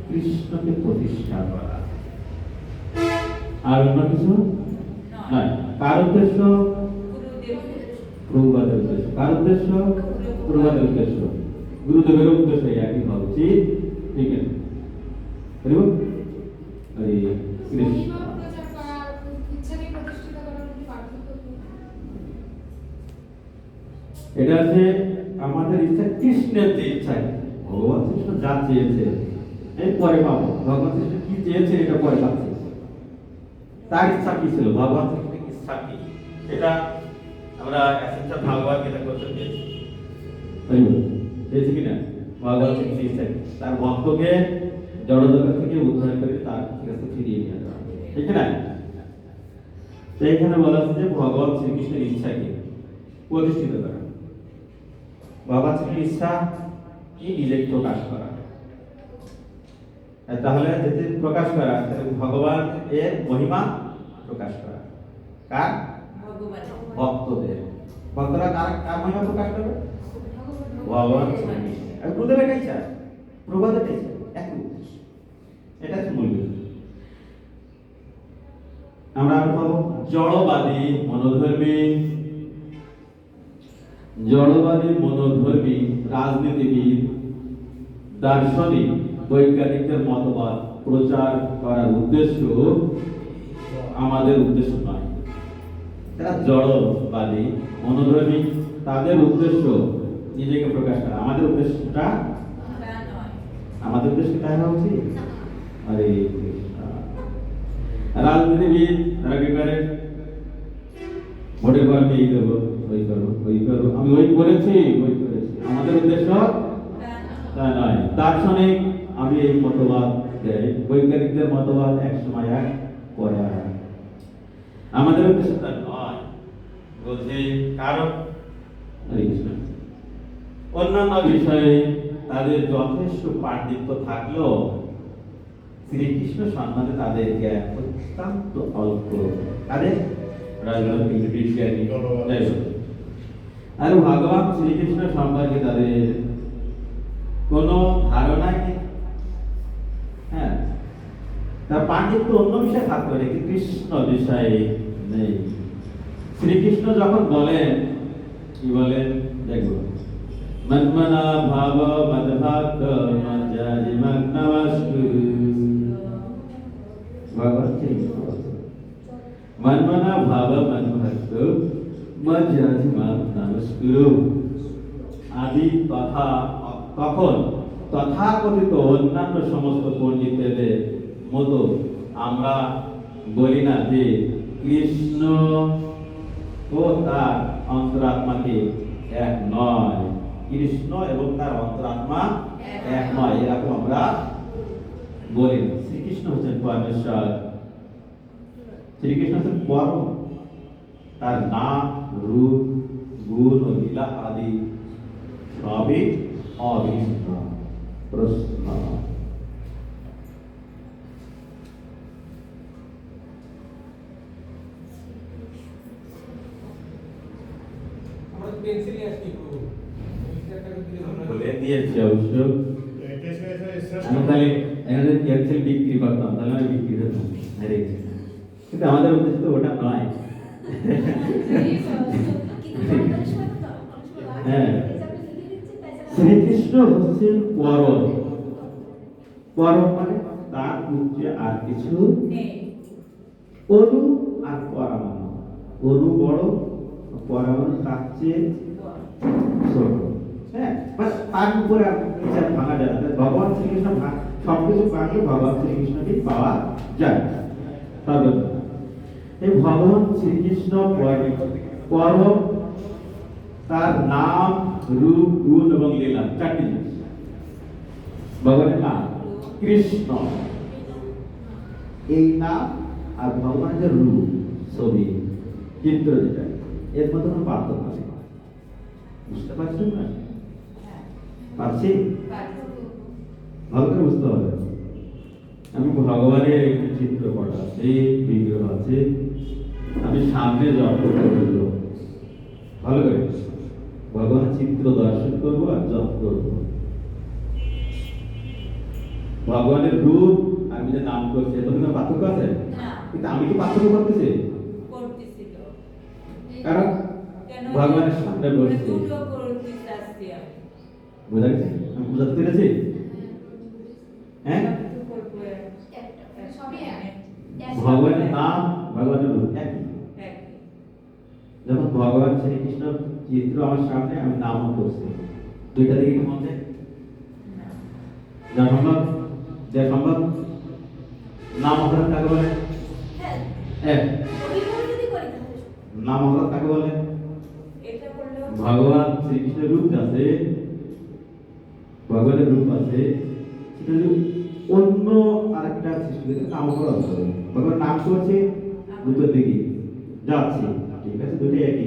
কৃষ্ণকে প্রতিষ্ঠা করা, আর অন্য কিছু নয়। কার উদ্দেশ্য? প্রভুপাদের উদ্দেশ্য। কার উদ্দেশ্য? প্রভুপাদের উদ্দেশ্য। গুরুদেবের উদ্দেশ্য একই হওয়া উচিত। ঠিক আছে, হরে কৃষ্ণ। এটা হচ্ছে আমাদের ইচ্ছা, কৃষ্ণের যে ইচ্ছা, ভগবান কৃষ্ণ যা চেয়েছে এই পরে পাবো। ভগবান কৃষ্ণ কি চেয়েছে এটা পরে পাচ্ছে। তার ইচ্ছা কি ছিল, ভগবান কৃষ্ণের ইচ্ছা কি, এটা আমরা এসেন্সিয়াল ভগবত গীতা করতে পেয়েছি। পেয়েছি কিনা? ভগবান কৃষ্ণের ইচ্ছা তার ভক্তকে জড়জগৎ থেকে উদ্ধার করে তার কাছে ফিরিয়ে নিয়ে যাওয়া, ঠিক না? তো এখানে বলা হচ্ছে যে ভগবান শ্রীকৃষ্ণের ইচ্ছাকে প্রতিষ্ঠিত করা। ভগবান শ্রীকৃষ্ণের ইচ্ছা কি? নিজেকে প্রকাশ করা। তাহলে যদি প্রকাশ করা, তাহলে ভগবান এর মহিমা প্রকাশ করা। কার? ভগবান। ভক্তদের। ভক্তরা কার মহিমা প্রকাশ করবে? ভগবান শ্রীকৃষ্ণ। আর গুরুদেব এটাই চায়, প্রভুপাদ এটাই চায়, একই উদ্দেশ্য। এটা হচ্ছে মূল বিষয়। আমরা আর পাবো জড়বাদী মনোধর্মী, জড়বাদী মনোধর্মী রাজনীতিবিদ, দার্শনিক, বৈজ্ঞানিকদের মতবাদ প্রচার করার উদ্দেশ্য আমাদের উদ্দেশ্য নয়। তারা জড়বাদী মনোধর্মী, তাদের উদ্দেশ্য নিজেকে প্রকাশ করা। আমাদের উদ্দেশ্যটা, তা নয়। আমাদের উদ্দেশ্য তাই হওয়া উচিত। আরে কৃষ্ণ। রাজনীতিবিদ তারা কি করে? ভোটের পর আমি এই দেবো, ওই করবো, ওই করবো, আমি ওই করেছি, ওই করেছি। আমাদের উদ্দেশ্য তা নয়। তা নয়। দার্শনিক আমি এই মতবাদ দেয়, বৈজ্ঞানিকদের মতবাদ এক সময় এক, পরে আর এক। আমাদের উদ্দেশ্য তা নয়। বলছে কারণ হরে কৃষ্ণ। অন্যান্য বিষয়ে তাদের যথেষ্ট পাণ্ডিত্য থাকলেও শ্রীকৃষ্ণ সম্বন্ধে তাদের জ্ঞান অত্যন্ত অল্প। তাদের রাজনৈতিক বিজ্ঞানী যাই হোক। আর ভগবান শ্রীকৃষ্ণ সম্পর্কে তাদের কোনো ধারণাই নেই। হ্যাঁ, তার পাণ্ডিত্য অন্য বিষয়ে থাকতে পারে, কিন্তু কৃষ্ণ বিষয়ে নেই। শ্রীকৃষ্ণ যখন বলেন, কি বলেন দেখো, মন্মনা ভাব মদভাগ মজ্জাজি মগ্নমস্তু। ভগবান শ্রীকৃষ্ণ বলছেন, মন্মনা ভাব মদভক্ত মজ্জাজি মগ্নমস্তু। আদি তথা তখন তথাকথিত অন্যান্য সমস্ত পণ্ডিতদের মতো আমরা বলি না যে কৃষ্ণ ও তার অন্তরাত্মাকে এক নয়, কৃষ্ণ এবং তার অন্তরাত্মা এক নয়, এরকম আমরা বলি না। শ্রীকৃষ্ণ হচ্ছেন পরমেশ্বর, শ্রীকৃষ্ণ হচ্ছেন পরম, তার নাম, রূপ, গুণ ও লীলা আদি সবই অভিন্ন। প্রশ্ন, আমরা পেন্সিল নিয়ে আসছি একটু বলে দিয়েছি অবশ্য। আমি তাহলে এখানে পেন্সিল বিক্রি করতাম, তাহলে আমি বিক্রি করতাম। কিন্তু আমাদের উদ্দেশ্য তো ওটা নয়। হ্যাঁ, শ্রীকৃষ্ণ হচ্ছেন পরম। পরম মানে তার উচ্চে আর কিছু নেই। অনু আর পরমাণু। অনু বড়, পরমাণু তার চেয়ে ছোট। হ্যাঁ, বাস তার উপরে আর বিচার ভাঙা যায় না। ভগবান শ্রীকৃষ্ণ সবকিছু ভাঙলে ভগবান শ্রীকৃষ্ণকে পাওয়া যায়। এই ভগবান শ্রীকৃষ্ণ পরম, তার নাম, রূপ, গুণ এবং লীলা চারটি জিনিস। ভগবানের নাম কৃষ্ণ, এই নাম আর ভগবানের যে রূপ, ছবি, চিত্র, যেটা এর মধ্যে কোনো পার্থক্য নেই। বুঝতে পারছেন না? পারছি? ভালো করে বুঝতে হবে। আমি ভগবানের একটি চিত্রপট আছে, বিগ্রহ আছে, আমি সামনে জপ করবো, ভালো করে ভগবানের চিত্র দর্শন করবো আর জপ করবো। ভগবানের রূপ আমি যে নাম করছি, এত কোনো পার্থক্য আছে? না। কিন্তু আমি কি পার্থক্য করতেছি? করতেছি তো। কারণ কেন? ভগবানের সামনে বসছি। দুটো করতে চাচ্ছি আমি। বুঝা গেছে? আমি বুঝাতে পেরেছি? হ্যাঁ, দুটো করবো সবই এক। ভগবানের নাম, ভগবানের রূপ একই। এক। যখন ভগবান শ্রীকৃষ্ণ চিত্র আমার সামনে, আমি নামও করছি, দুইটা দিকে কি মনে না। যা সম্ভব, যা সম্ভব। নাম অপরাধ কাকে বলে? এক। নাম অপরাধ কাকে বলে? এটা করলেও ভগবান শ্রীকৃষ্ণের রূপ আছে, ভগবানের রূপ আছে, সেটা যদি অন্য আরেকটা সৃষ্টি করে নাম অপরাধ হবে। ভগবান নাম করছে দুটোর দিকে যাচ্ছে, ঠিক আছে, দুটোই একই।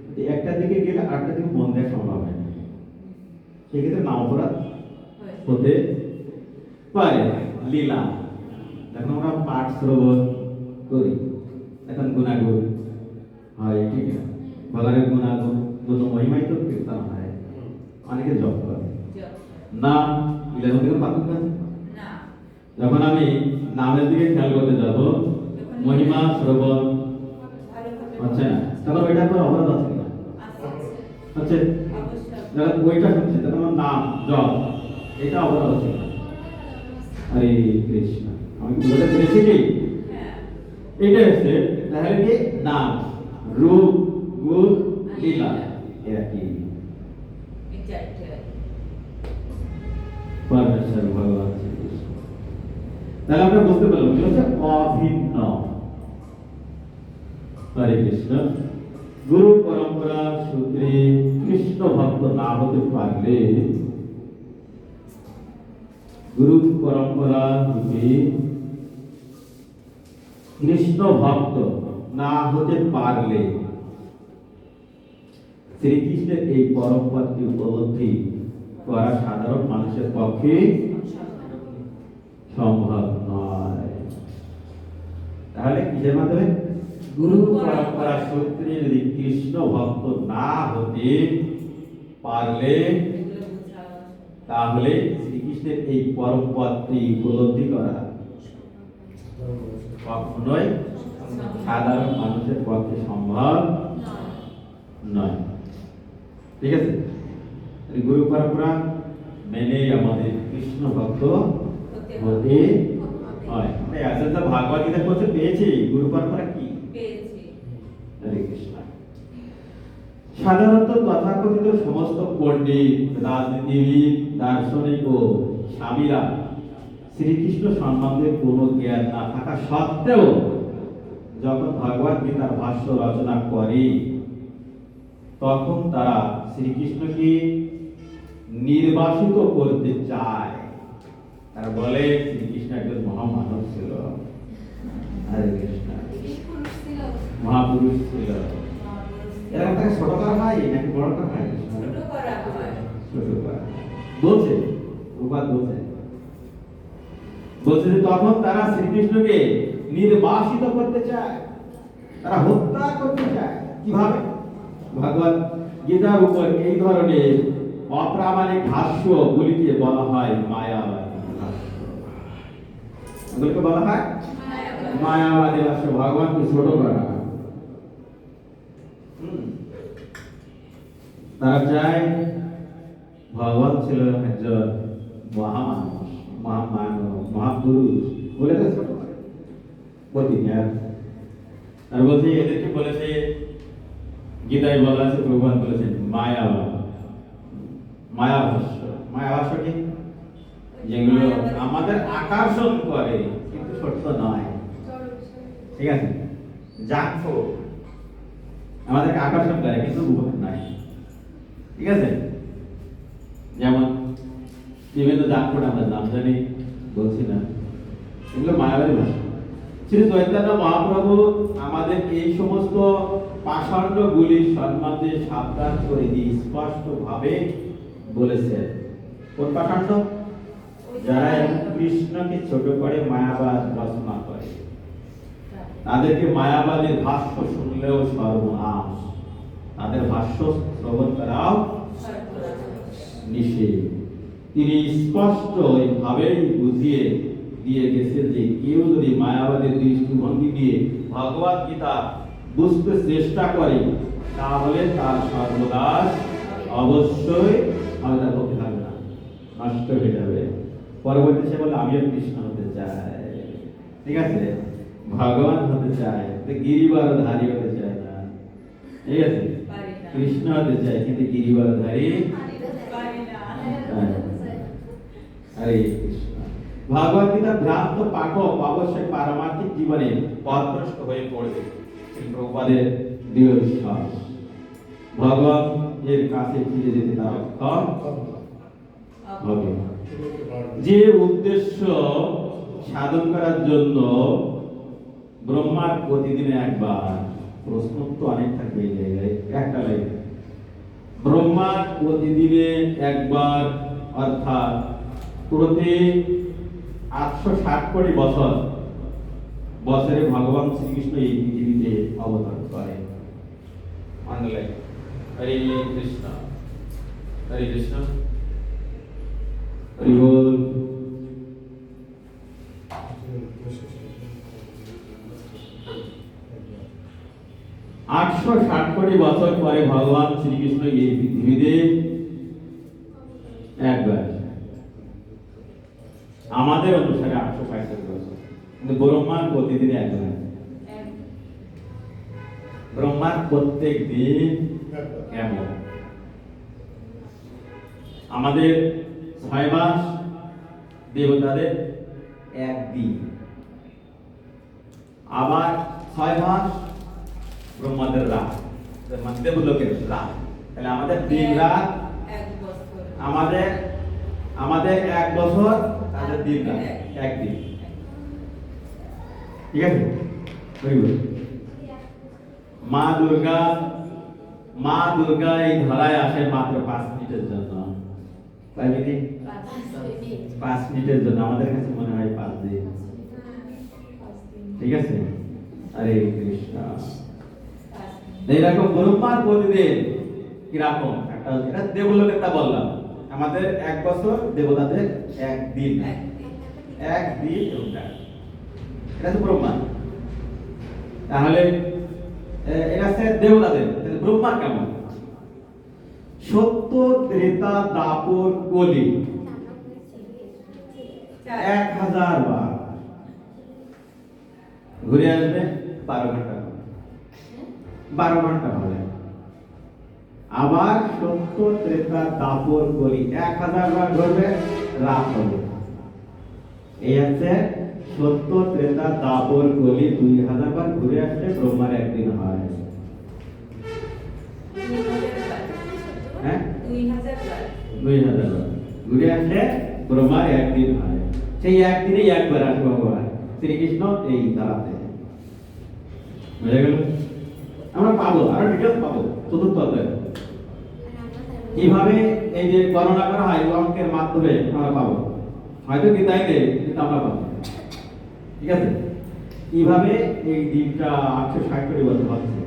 কিন্তু একটার দিকে গেলে আরেকটার দিকে মন দেওয়া সম্ভব হয় না, সেক্ষেত্রে নাম অপরাধ হতে পারে। লীলা, যখন আমরা পাঠ শ্রবণ করি, এখন গুণাগুণ হয়, ঠিক না? ভগবানের গুণাগুণ, গুণ মহিমাই তো কীর্তন হয়, অনেকে জপ করে। জপ। নাম লীলার মধ্যে কোনো পার্থক্য আছে? না। যখন আমি নামের দিকে খেয়াল করতে যাব, মহিমা শ্রবণ ভালোভাবে হচ্ছে না, তখন ওইটা তো অপরাধ আছে কিনা? আচ্ছা হচ্ছে। অবশ্যই যখন ওইটা শুনছি তখন আমার নাম জপ, এটা অপরাধ হচ্ছে কিনা? হরে কৃষ্ণ। আমি বুঝতে পেরেছি কি? হ্যাঁ এটা হচ্ছে তাহলে কি নাম, রূপ, গুণ, লীলা, এরা কি? এই চারটে পরমেশ্বর ভগবান শ্রীকৃষ্ণ। তাহলে আমরা বুঝতে পারলাম কি হচ্ছে অভিন্ন। হরে কৃষ্ণ। গুরু পরম্পরা সূত্রে কৃষ্ণ ভক্ত না হতে পারলে, গুরু পরম্পরা রূপে কৃষ্ণ ভক্ত না হতে পারলে শ্রীকৃষ্ণের এই পরম্পরাটি উপলব্ধি করা সাধারণ মানুষের পক্ষে সম্ভব নয়। তাহলে কিসের মাধ্যমে? গুরু পরম্পরা সূত্রে যদি কৃষ্ণ ভক্ত না হতে পারলে, এগুলো বোঝা তাহলে শ্রীকৃষ্ণের এই পরম্পরাটি উপলব্ধি করা কখনোই সাধারণ মানুষের পক্ষে সম্ভব নয়। ঠিক আছে? এই গুরু পরম্পরা মেনে আমাদের কৃষ্ণ ভক্ত হতে হয়। আমরা আসলে ভাগবত গীতা করতে পেয়েছি গুরু পরম্পরা কি? পেয়েছি হরে কৃষ্ণ। সাধারণত তথাকথিত সমস্ত পণ্ডিত, রাজনীতিবিদ, দার্শনিক ও স্বামীরা শ্রীকৃষ্ণ সম্বন্ধে কোনো জ্ঞান না থাকা সত্ত্বেও যখন ভগবত গীতার ভাষ্য রচনা করে, তখন তারা শ্রীকৃষ্ণকে নির্বাসিত করতে চায়। তারা বলে শ্রীকৃষ্ণ একজন মহামানব ছিল, হরে কৃষ্ণ, মহাপুরুষ ছিল। এরকম তাকে ছোট করা হয় নাকি বড় করা হয়? ছোট করা হয় ছোট করা হয়। বলছে উপাদ বলছে যে তখন তারা শ্রীকৃষ্ণকে নির্বাসিত করতে চায়, তারা হত্যা করতে চায়। কিভাবে? ভগবত গীতার উপর এই ধরনের অপ্রামাণিক ভাষ্য গুলিকে বলা হয় মায়াবাদী ভাষ্য। এগুলোকে বলা হয় মায়াবাদী ভাষ্য। ভগবানকে ছোট করা। তারা চায় ভগবান ছিল একজন মহামানুষ, মহামানব, মহাপুরুষ বলে তো ছোট করে প্রতিজ্ঞা। আর বলছে এদেরকে বলেছে গীতায় বলা আছে, ভগবান বলেছেন মায়াবাদ, মায়াভাষ্য। মায়াভাষ্য কি? যেগুলো আমাদের আকর্ষণ করে কিন্তু সত্য নয়। ঠিক আছে? জাগ্রত আমাদেরকে আকর্ষণ করে কিন্তু উপকার নাই। ঠিক আছে? যেমন বিভিন্ন জাগ্রত আমরা নাম জানি, বলছি না, এগুলো মায়াবাদী ভাষা। শ্রী চৈতন্য মহাপ্রভু আমাদের এই সমস্ত পাষাণ্ডগুলি সম্বন্ধে সাবধান করে দিয়ে স্পষ্ট ভাবে বলেছেন। কোন পাষাণ্ড? যারা কৃষ্ণকে ছোট করে মায়াবাদ রচনা করে, তাদেরকে মায়াবাদীর ভাষ্য শুনলেও সর্বনাশ, তাদের ভাষ্য শ্রবণ করাও নিষেধ। তিনি স্পষ্ট ভাবেই বুঝিয়ে দিয়ে গেছেন যে কেউ যদি মায়াবাদের দৃষ্টিভঙ্গি দিয়ে ভগবত গীতা বুঝতে চেষ্টা করে, তাহলে তার সর্বনাশ অবশ্যই আমাদের পক্ষে থাকবে না, নষ্ট হয়ে যাবে। পরবর্তী সে বলে আমিও কৃষ্ণ হতে চাই। ঠিক আছে? ভগবান হতে চায়, গিরিবারধারী হতে চায় না। ঠিক আছে? কৃষ্ণ হতে চায় কিন্তু গিরিবারধারী। হরে কৃষ্ণ। ভগবত গীতা ভ্রান্ত পাঠক অবশ্যই পারমার্থিক জীবনে পথভ্রষ্ট হয়ে পড়বে। প্রভুপাদের দৃঢ় বিশ্বাস, ভগবান এর কাছে ফিরে যেতে তারা অক্ষম হবে। যে উদ্দেশ্য সাধন করার জন্য ব্রহ্মার প্রতিদিন একবার, প্রশ্ন তো অনেক থাকবে এই জায়গায়, একটা লাইন, ব্রহ্মার প্রতিদিনে একবার অর্থাৎ প্রতি 860 কোটি বছরে ভগবান শ্রীকৃষ্ণ এই পৃথিবীতে অবতার করেন। আন্ডারলাইন। হরে কৃষ্ণ, হরে কৃষ্ণ, হরি বল। 860 কোটি বছর পরে ভগবান শ্রীকৃষ্ণ এই পৃথিবীতে একবার আমাদের অনুসারে 860 কোটি বছর, কিন্তু ব্রহ্মার প্রতিদিন একবার। ব্রহ্মার প্রত্যেক দিন কেমন? আমাদের 6 মাস, দেবতাদের একদিন, আবার 6 মাস ব্রহ্মাদের রাত, মানে দেবলোকের রাত। তাহলে আমাদের দিন রাত, এক বছর আমাদের 1 বছর, তাদের দিন রাত একদিন। ঠিক আছে, very good। মা দুর্গা এই ধরায় আসে মাত্র 5 মিনিটের জন্য। কয় মিনিট? 5 মিনিটের জন্য। আমাদের কাছে মনে হয় 5 দিন। ঠিক আছে, হরে কৃষ্ণ। এইরকম ব্রহ্মার প্রতিদিন কিরকম একটা, এটা দেবলোকেরটা বললাম। আমাদের 1 বছর, দেবতাদের 1 দিন, 1 দিন। এটা তো ব্রহ্মা। তাহলে এটা হচ্ছে দেবতাদের। ব্রহ্মার কেমন? সত্য, ত্রেতা, দাপর, কলি 1000 বার ঘুরে আসবে। 12 ঘন্টা, 12 ঘন্টা হবে। আবার সত্য, ত্রেতা, দাপর, কলি 1000 বার ঘুরবে, রাত হবে। এই হচ্ছে সত্য, ত্রেতা, দাপর, কলি 2000 বার ঘুরে আসলে ব্রহ্মার একদিন হয়। হ্যাঁ, 2000 বার 2000 বার ঘুরে আসলে ব্রহ্মার একদিন হয়। সেই একদিনে একবার আসবে ভগবান শ্রীকৃষ্ণ এই তারাতে। বুঝা গেল? আমরা পাবো, আরো ডিটেলস পাবো 4th অধ্যায়ে। কিভাবে এই যে গণনা করা হয় অঙ্কের মাধ্যমে আমরা পাবো। হয়তো গীতায় নেই, কিন্তু আমরা পাবো। ঠিক আছে, কিভাবে এই দিনটা 860 কোটি বছর হচ্ছে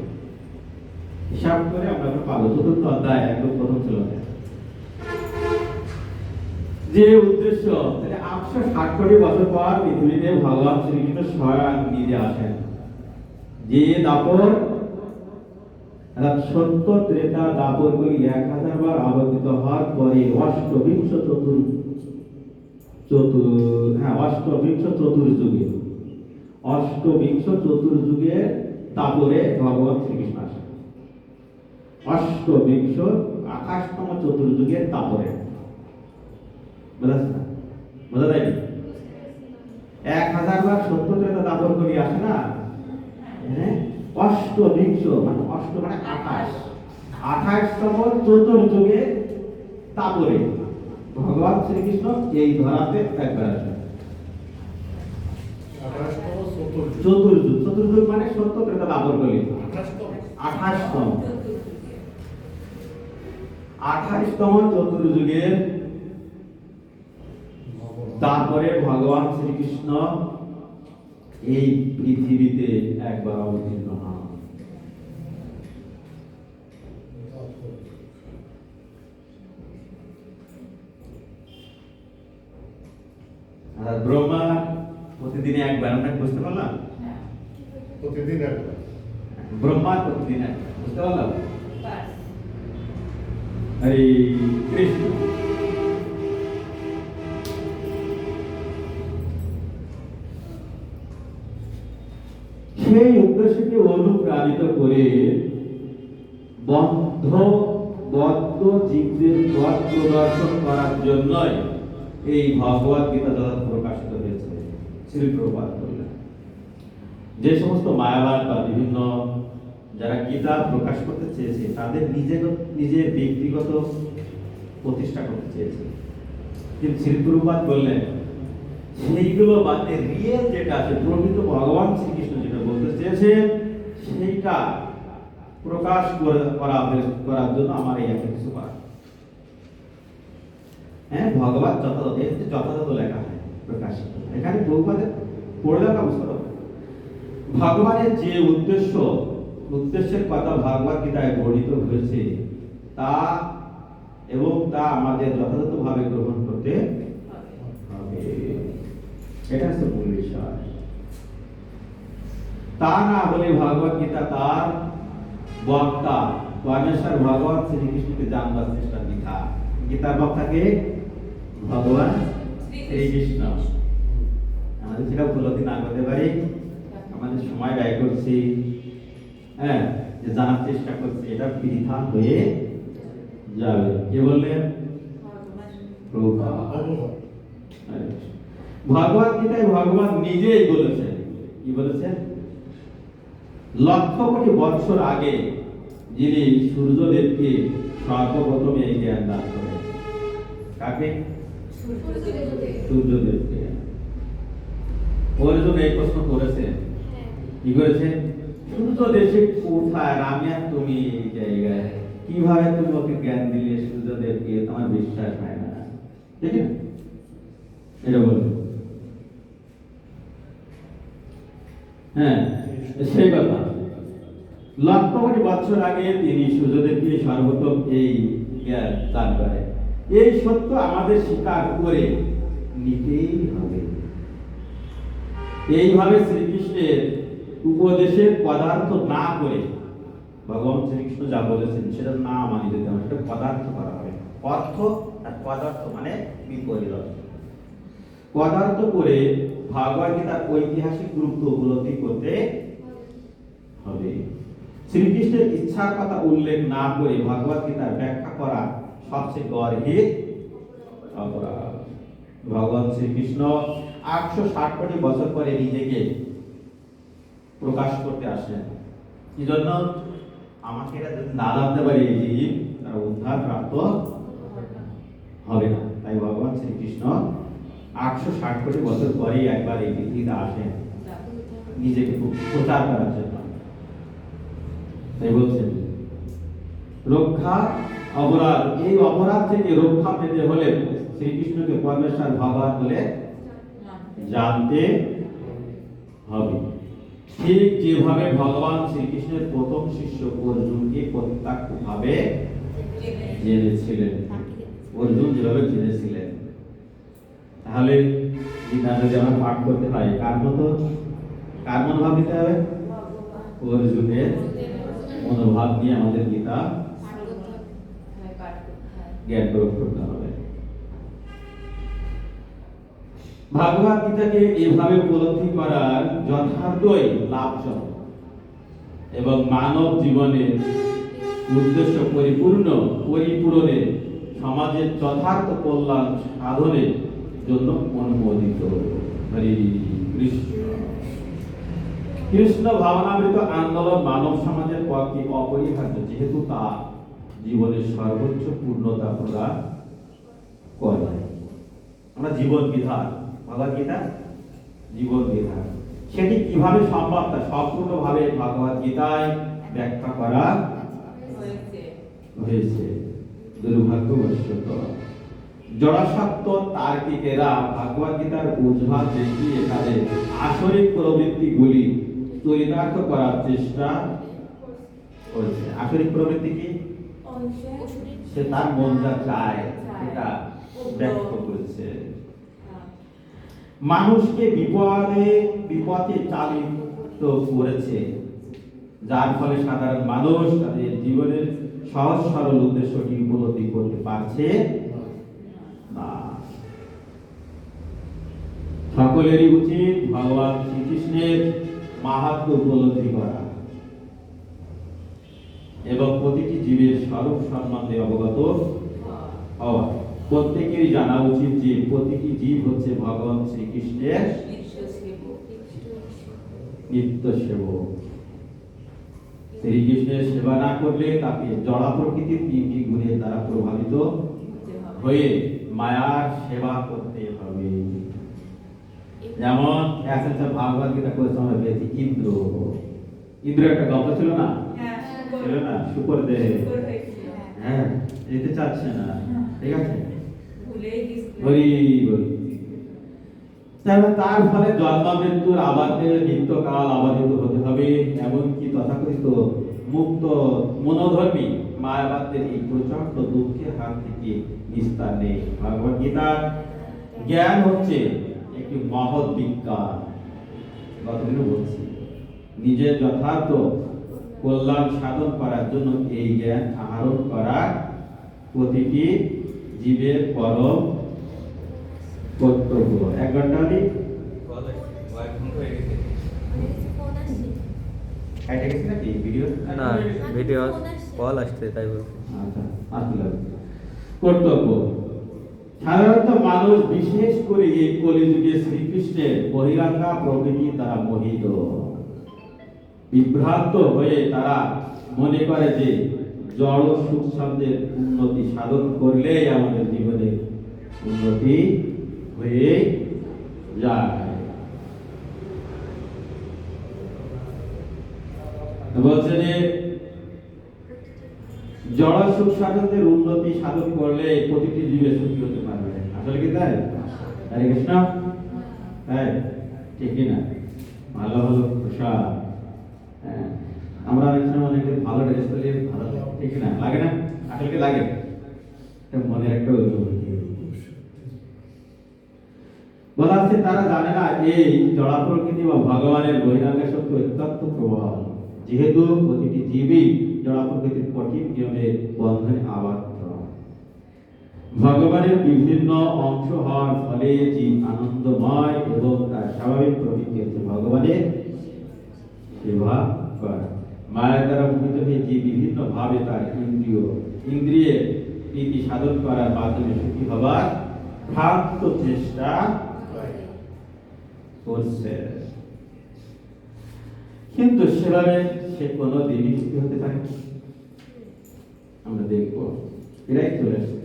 হিসাব করে আমরা পাবো। 4th অধ্যায় একদম প্রথম ছিল যে উদ্দেশ্য, 860 কোটি বছর পর পৃথিবীতে ভগবান শ্রীকৃষ্ণ স্বয়ং নিজে আসেন। যে দাপর, সত্য, ত্রেতা, দাপর করি 1000 বার আবর্তিত হওয়ার পরে অষ্টবিংশ চতুর্যুগে দাপরে ভগবান শ্রীকৃষ্ণ আসেন। অষ্টবিংশ 28তম চতুর্যুগের দাপরে। বোঝা যায়নি? 1000 বার সত্য, ত্রেতা, দাপর করি আসে না? হ্যাঁ, অষ্টবিংশ মানে অষ্ট মানে 28তম চতুর্যুগে তারপরে ভগবান শ্রীকৃষ্ণ এই ধরাতে একবার আসেন। চতুর্যুগ মানে সত্য, ত্রেতা, দাপর কলি 28তম চতুর্যুগের তারপরে ভগবান শ্রীকৃষ্ণ এই পৃথিবীতে একবার অবতীর্ণ হন। আর ব্রহ্মা প্রতিদিনে একবার, আমরা বুঝতে পারলাম? প্রতিদিন একবার। ব্রহ্মা প্রতিদিন একবার, বুঝতে পারলাম? বার হরে কৃষ্ণ। সেই উদ্দেশ্যকে অনুপ্রাণিত করে বদ্ধ জীবদের পথ প্রদর্শন করার জন্যই এই ভগবত গীতা জগৎ প্রকাশিত হয়েছে। শ্রী প্রভুপাদ বললেন, যে সমস্ত মায়াবাদ বা বিভিন্ন যারা গীতা প্রকাশ করতে চেয়েছে তাদের নিজের ব্যক্তিগত প্রতিষ্ঠা করতে চেয়েছে, কিন্তু শ্রী প্রভুপাদ বললেন সেইগুলো বাদে রিয়েল যেটা আছে, প্রকৃত ভগবান শ্রীকৃষ্ণ যেটা বলতে চেয়েছে সেইটা প্রকাশ করার জন্য আমার এই একটা কিছু করা। হ্যাঁ, ভগবান যথাযথ লেখা হয় প্রকাশিত। এখানে প্রভুপাদের পড়লে আমরা বুঝতে পারবো ভগবানের যে উদ্দেশ্যের কথা ভগবত গীতায় বর্ণিত হয়েছে তা এবং তা আমাদের যথাযথভাবে গ্রহণ করতে হবে। এটা হচ্ছে মূল বিষয়। তা না হলে ভগবত গীতা তার বক্তা পরমেশ্বর ভগবান শ্রীকৃষ্ণকে জানবার চেষ্টা বৃথা। গীতার বক্তাকে ভগবান শ্রীকৃষ্ণ। আমাদের সেটা উপলব্ধি না করতে পারি, আমাদের সময় ব্যয় করছি, হ্যাঁ, যে জানার চেষ্টা করছি, এটা বৃথা হয়ে যাবে। কে বললেন? প্রভুপাদ। ভগবত গীতায় ভগবান নিজেই বলেছেন, কি বলেছেন? লক্ষ কোটি বছর আগে যিনি সূর্যদেবকে সর্বপ্রথম এই জ্ঞান দান করেন। কাকে? সূর্যদেবকে। অর্জুন এই প্রশ্ন করেছেন, কি করেছেন? সূর্যদেব কোথায়? আমি আর তুমি এই জায়গায়, কিভাবে তুমি ওকে জ্ঞান দিলে সূর্যদেবকে? তোমার বিশ্বাস হয় না, ঠিক আছে? এটা বলবে, হ্যাঁ, সেই কথা। লক্ষ কোটি বছর আগে তিনি সূর্যদেবকে সর্বপ্রথম এই জ্ঞান দান করেন। এই সত্য আমাদের স্বীকার করে নিতেই হবে। এইভাবে শ্রীকৃষ্ণের উপদেশের পদার্থ না করে ভগবান শ্রীকৃষ্ণ যা বলেছেন সেটা না মানি যেতে হবে, সেটা পদার্থ করা হবে। অর্থ আর পদার্থ মানে বিপরীত। পদার্থ করে ভগবদ গীতার ঐতিহাসিক গুরুত্ব উপলব্ধি করতে হবে। শ্রীকৃষ্ণের ইচ্ছার কথা উল্লেখ না করে ভগবদ গীতার ব্যাখ্যা করা সবচেয়ে গর্হিত অপরাধ। ভগবান শ্রীকৃষ্ণ 860 কোটি বছর পরে নিজেকে প্রকাশ করতে আসেন। কি জন্য? আমাকে এটা যদি না জানতে পারি জীব তারা উদ্ধার প্রাপ্ত হবে না। তাই ভগবান শ্রীকৃষ্ণ 860 কোটি বছর পরেই একবার এই পৃথিবীতে আসেন নিজেকে প্রচার করার জন্য। তাই বলছেন রক্ষা অপরাধ, এই অপরাধ থেকে রক্ষা পেতে হলে শ্রীকৃষ্ণকে পরমেশ্বর ভগবান বলে জানতে হবে। ঠিক যেভাবে ভগবান শ্রীকৃষ্ণের প্রথম শিষ্য অর্জুনকে প্রত্যক্ষভাবে জেনেছিলেন, অর্জুন যেভাবে জেনেছিলেন, তাহলে গীতা যদি আমরা পাঠ করতে হয় কার মতো, কার মনোভাব নিতে হবে? অর্জুনের মনোভাব নিয়ে আমাদের গীতা জ্ঞান প্রয়োগ করতে হবে। ভগবদ গীতাকে এইভাবে উপলব্ধি করার যথার্থই লাভজনক এবং মানব জীবনের উদ্দেশ্য পরিপূরণে সমাজের যথার্থ কল্যাণ সাধনের জন্য অনুমোদিত। হরি কৃষ্ণ। কৃষ্ণ ভাবনামৃত আন্দোলন মানব সমাজের পক্ষে অপরিহার্য, যেহেতু তা জীবনের সর্বোচ্চ পূর্ণতা প্রদান করে। আমরা জীবন বিধান, ভগবদ গীতা জীবন বিধান, সেটি কিভাবে সম্ভব তা সম্পূর্ণভাবে ভগবদ গীতায় ব্যাখ্যা করা হয়েছে। দুর্ভাগ্যবশত জড়াসক্ত তার্কিকেরা ভগবদ গীতার উদ্ভাব দেখিয়ে তাদের আসরিক প্রবৃত্তিগুলি চরিতার্থ করার চেষ্টা করেছে। আসরিক প্রবৃত্তি কি? সে তার মন যা চায় এটা ব্যক্ত করেছে। মানুষকে বিপদে চালিত করেছে, যার ফলে সাধারণ মানুষ তাদের জীবনের সহজ সরল উদ্দেশ্যটি উপলব্ধি করতে পারছে না। সকলেরই উচিত ভগবান শ্রীকৃষ্ণের মাহাত্ম্য উপলব্ধি করা এবং প্রতিটি জীবের স্বরূপ সম্বন্ধে অবগত হওয়া। প্রত্যেকেরই জানা উচিত যে প্রতিটি জীব হচ্ছে ভগবান শ্রীকৃষ্ণের নিত্য সেবক। শ্রীকৃষ্ণের সেবা না করলে তাকে জড়া প্রকৃতির তিনটি গুণের দ্বারা প্রভাবিত হয়ে মায়ার সেবা করতে হবে। যেমন ভাগবত গীতা করেছে আমরা পেয়েছি ইন্দ্র। ইন্দ্র একটা গল্প ছিল না? ছিল না? শুকর দে, হ্যাঁ, যেতে চাচ্ছে না, ঠিক আছে, হরি বল। তার ফলে জন্ম মৃত্যুর আবাদে নিত্যকাল আবাদিত হতে হবে। এমনকি তথাকথিত মুক্ত মনোধর্মী মায়াবাদদের এই প্রচন্ড দুঃখের হাত থেকে নিস্তার নেই। ভগবদ গীতার জ্ঞান হচ্ছে একটি মহৎ বিজ্ঞান। গতদিনও বলছি, নিজের যথার্থ কল্যাণ সাধন করার জন্য এই জ্ঞান আহরণ করা প্রতিটি জীবের পরম কর্তব্য। 1 ঘন্টা দিই কাটে গেছে নাকি ভিডিও? না ভিডিও কল আসছে তাই বলছি। আচ্ছা আসলে কর্তব্য। সাধারণত মানুষ বিশেষ করে এই কলিযুগে শ্রীকৃষ্ণের বহিরাঙ্গা প্রকৃতি দ্বারা মোহিত, বিভ্রান্ত হয়ে তারা মনে করে যে জড় সুখ শব্দের উন্নতি সাধন করলেই আমাদের জীবনে উন্নতি হয়ে যায়। বলছে যে জড় সুখ সাধনের উন্নতি সাধন করলে প্রতিটি জীবে সুখী হতে পারবে। আসলে কি তাই? হরে কৃষ্ণ। হ্যাঁ ঠিক না? ভালো ভালো পোশাক, হ্যাঁ আমরা অনেক সময় অনেকে ভালো ড্রেস পরলে ভালো লাগে, ঠিক না? লাগে না? আসলে কি লাগে? এটা মনের একটা অনুভূতি। বলা আছে তারা জানে না এই জড় প্রকৃতি বা ভগবানের বহিরাঙ্গ শক্তি অত্যন্ত প্রবল, যেহেতু প্রতিটি জীবই জড় প্রকৃতির কঠিন নিয়মের বন্ধনে আবদ্ধ। ভগবানের বিভিন্ন অংশ হওয়ার ফলে জীব আনন্দময় এবং তার স্বাভাবিক প্রবৃত্তি হচ্ছে ভগবানের সেবা করা। মায়ের দ্বারা মোহিত হয়ে জীব বিভিন্ন ভাবে তার ইন্দ্রিয়ে প্রীতি সাধন করার মাধ্যমে সুখী হবার ভ্রান্ত চেষ্টা করছে, কিন্তু সেভাবে সে কোনোদিনই সুখী হতে পারে। আমরা দেখবো এরাই চলে আসছে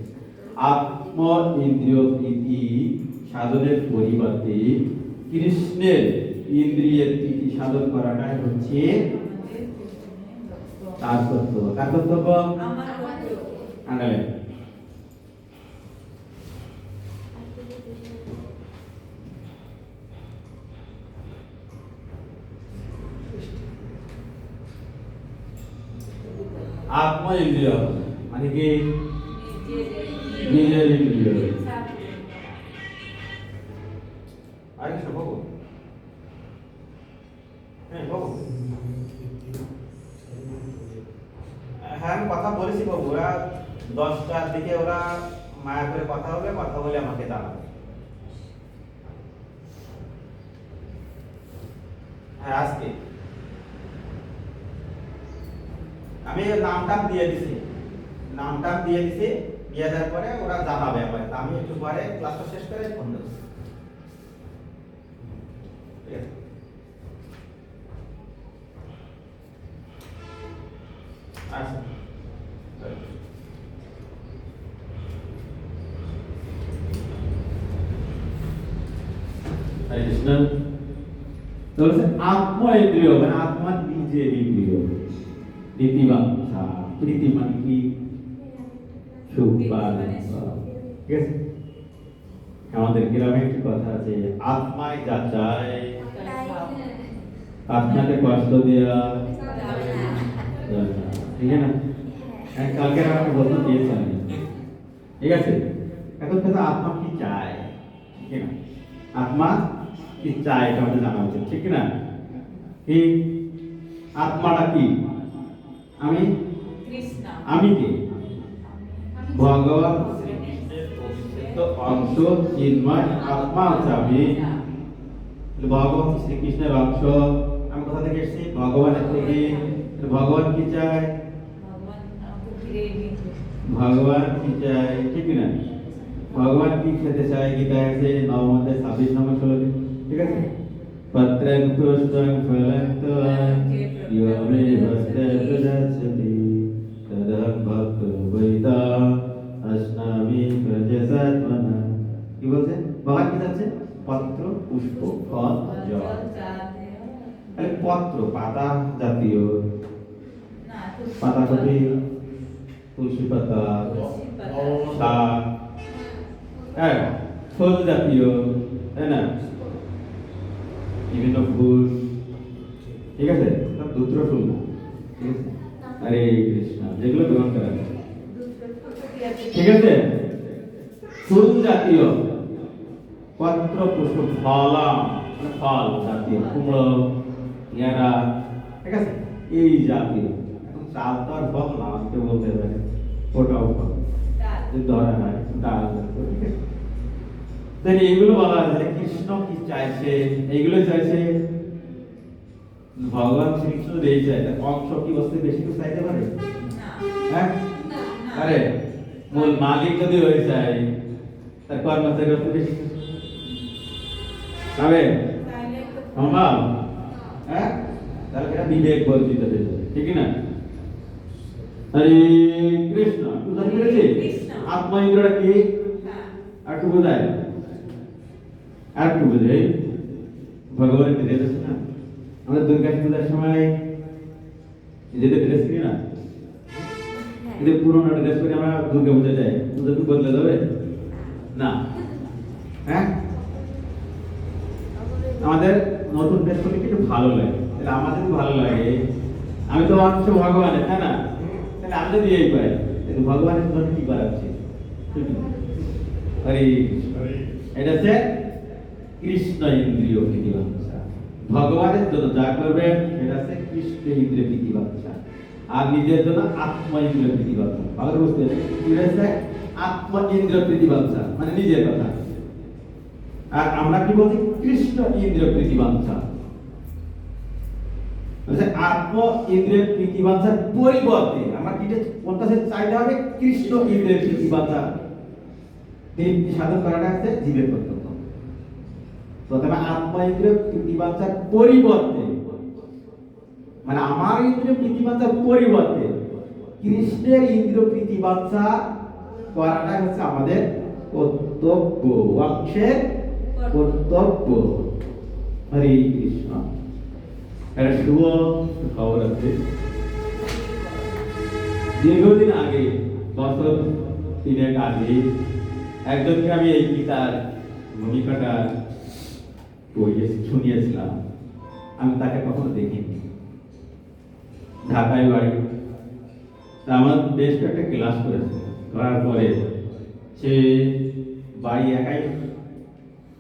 আত্ম ইন্দ্রিয় প্রীতি সাধনের পরিবর্তে কৃষ্ণের ইন্দ্রিয়ের প্রীতি সাধন করাটাই হচ্ছে তার কর্তব্য। কার কর্তব্য? আমার কর্তব্য। আনালে আত্ম ইন্দ্রিয় মানে কি? নিজের ইন্দ্রিয়। আরে সব বাবু, হ্যাঁ বাবু, হ্যাঁ আমি কথা বলেছি বাবু, ওরা 10টার দিকে ওরা মায়া করে কথা হবে, কথা বলে আমাকে জানাবে। হ্যাঁ আজকে আমি নামটা দিয়ে দিছি, দিয়ে দেওয়ার পরে ওরা জানাবে আমার। আমি একটু পরে ক্লাসটা শেষ করে ফোন দেবো। ঠিক আছে? আচ্ছা হরে কৃষ্ণ। তো বলছে আত্ম ইন্দ্রিয় মানে আত্মা নিজের ইন্দ্রিয়। রীতিবাঞ্ছা, প্রীতি মানে কি? সুখ বা ঠিক আছে? আমাদের গ্রামে একটি কথা আছে, আত্মায় যা চায় আত্মাকে কষ্ট দেওয়া ঠিক আছে না? কালকে আমাকে বলতে দিয়েছেন, ঠিক আছে? এখন কথা আত্মা কি চায়, ঠিক না? আত্মা কি চায় এটা আমাদের জানা উচিত, ঠিক না? কি আত্মাটা কি? আমি কে? ভগবান অংশ চিন্ময় আত্মা হচ্ছে আমি। ভগবান শ্রীকৃষ্ণের অংশ। আমি কোথা থেকে এসেছি? ভগবানের থেকে। ভগবান কি চায়? ভগবান কি চায়, ঠিক না? ভগবান কি খেতে চায়? গীতায় আছে 9 অধ্যায় 26 নম্বর 16, ঠিক আছে? পত্রং পুষ্পং ফলং তোয়ং ইয়ো মে ভক্তে প্রদাস্যতি তদহং ভক্তো বৈতাম অস্নামি প্রজসাত্মনা। কি বলছে? ভগবান কি চাচ্ছে? পত্র, পুষ্প, ফল, জল। তাহলে পত্র পাতা জাতীয়, পাতাকপি, তুলসী পাতা, শাক, হ্যাঁ ফুল জাতীয়, তাই না? বিভিন্ন ফুল, ঠিক আছে? দুত্র ফুল না, ঠিক আছে? হরে কৃষ্ণ, যেগুলো গ্রহণ করা যায়, ঠিক আছে? ফুল জাতীয়, পত্র, পুষ্প, ফল জাতীয়, কুমড়ো, পেয়ারা, ঠিক আছে? এই জাতীয়। এখন চাল তো আর ফল না, আমাকে বলতে পারে ওটাও ফল, ডাল। যদি ধরা হয় ডাল। ঠিক আছে, তাহলে এইগুলো বলা যায় কৃষ্ণ কি চাইছে, এইগুলো চাইছে ভগবান শ্রীকৃষ্ণ এই চাই। কম শক্তি বস্তু বেশি কিছু চাইতে পারে? না। হ্যাঁ, না। আরে মূল মালিক যদি হয়ে যায় তার কর্মচারী হতে বেশি তবে তাইলে তো সম্ভব? হ্যাঁ, তাহলে এটা বিবেক বর্জিত হয়ে যাবে, ঠিক না? হরে কৃষ্ণ, বুঝতে পেরেছি? কৃষ্ণ। আত্মা ইন্দ্রটা কি? হ্যাঁ। আর একটু বোঝায়, আর একটু বুঝে ভগবানের ড্রেস আছে না, আমরা দুর্গা পূজার সময় যেটা ড্রেস কিনি না, যদি পুরোনো ড্রেস করে আমরা দুর্গা পূজা যাই, পুজো কি বদলে যাবে? না। হ্যাঁ, আমাদের নতুন ড্রেস করলে একটু ভালো লাগে। তাহলে আমাদের ভালো লাগে, আমি তো অংশ ভগবানের, তাই না? তাহলে আমি যদি এই পাই, তাহলে ভগবানের জন্য কি করাচ্ছি? হরে কৃষ্ণ। হরে এটা হচ্ছে কৃষ্ণ ইন্দ্রিয় প্রীতিবাঞ্ছা। ভগবানের জন্য যা করবেন এটা হচ্ছে কৃষ্ণ ইন্দ্রিয় প্রীতিবাঞ্ছা, আর নিজের জন্য আত্ম ইন্দ্রিয় প্রীতিবাঞ্ছা। ভালো বুঝতে হবে কি হয়েছে? আত্ম ইন্দ্রিয় প্রীতিবাঞ্ছা মানে নিজের কথা, আর আমরা কি বলছি? কৃষ্ণ ইন্দ্রিয় প্রীতিবাঞ্ছা। আত্ম ইন্দ্রিয় প্রীতিবাঞ্ছার পরিবর্তে আমরা কি কোনটা চাইতে হবে? কৃষ্ণ ইন্দ্রিয় প্রীতিবাঞ্ছা সাধন করাটা হচ্ছে জীবের কর্তব্য। প্রথমে আত্মা ইন্দ্রিয় প্রীতিবাঞ্ছার পরিবর্তে, মানে আমার ইন্দ্রিয় প্রীতিবাঞ্ছার পরিবর্তে কৃষ্ণের ইন্দ্রিয় প্রীতিবাঞ্ছা করাটা হচ্ছে আমাদের কর্তব্য, অংশের কর্তব্য। হরে কৃষ্ণ। একটা শুভ খবর আছে। দীর্ঘদিন আগে, বছর 3 আগে, একজনকে আমি এই গীতার ভূমিকাটা শুনিয়েছিলাম। আমি তাকে কখনো দেখিনি, ঢাকায় বাড়ি। তা আমার বেশ কয়েকটা ক্লাস করেছে, করার পরে সে বাড়ি একাই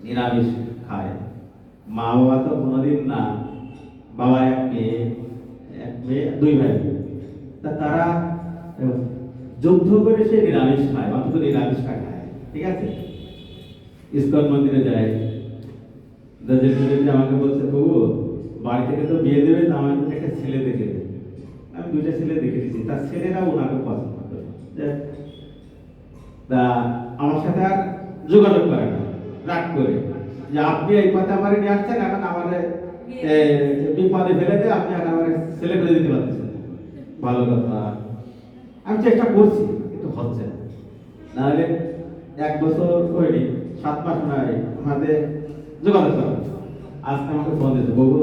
নিরামিষ খায়। মা বাবা তো কোনোদিন না, বাবা এক মেয়ে 2 ভাই। তা তারা যুদ্ধ করে সে নিরামিষ খায়, অন্তত নিরামিষ খায়। ঠিক আছে, ইস্কন মন্দিরে যায়। আমাকে বলছে, প্রভু বাড়ি থেকে তো বিয়ে দেবে, তা আমাকে একটা ছেলে দেখে দেবে। আমি 2টা ছেলে দেখে দিচ্ছি, তার ছেলেরা ওনাকে পছন্দ করে। তা আমার সাথে আর যোগাযোগ করে না, রাগ করে যে আপনি এই কথা আমার নিয়ে আসছেন, এখন আমাদের বিপদে ফেলে দিয়ে আপনি এখন আমার ছেলে করে দিতে পারতেছেন। ভালো কথা, আমি চেষ্টা করছি কিন্তু হচ্ছে না। নাহলে 1 বছর হয়নি, 7 মাস নয়, আমাদের যোগাযোগ করা। আজকে আমাকে ফোন দিয়েছে, বাবু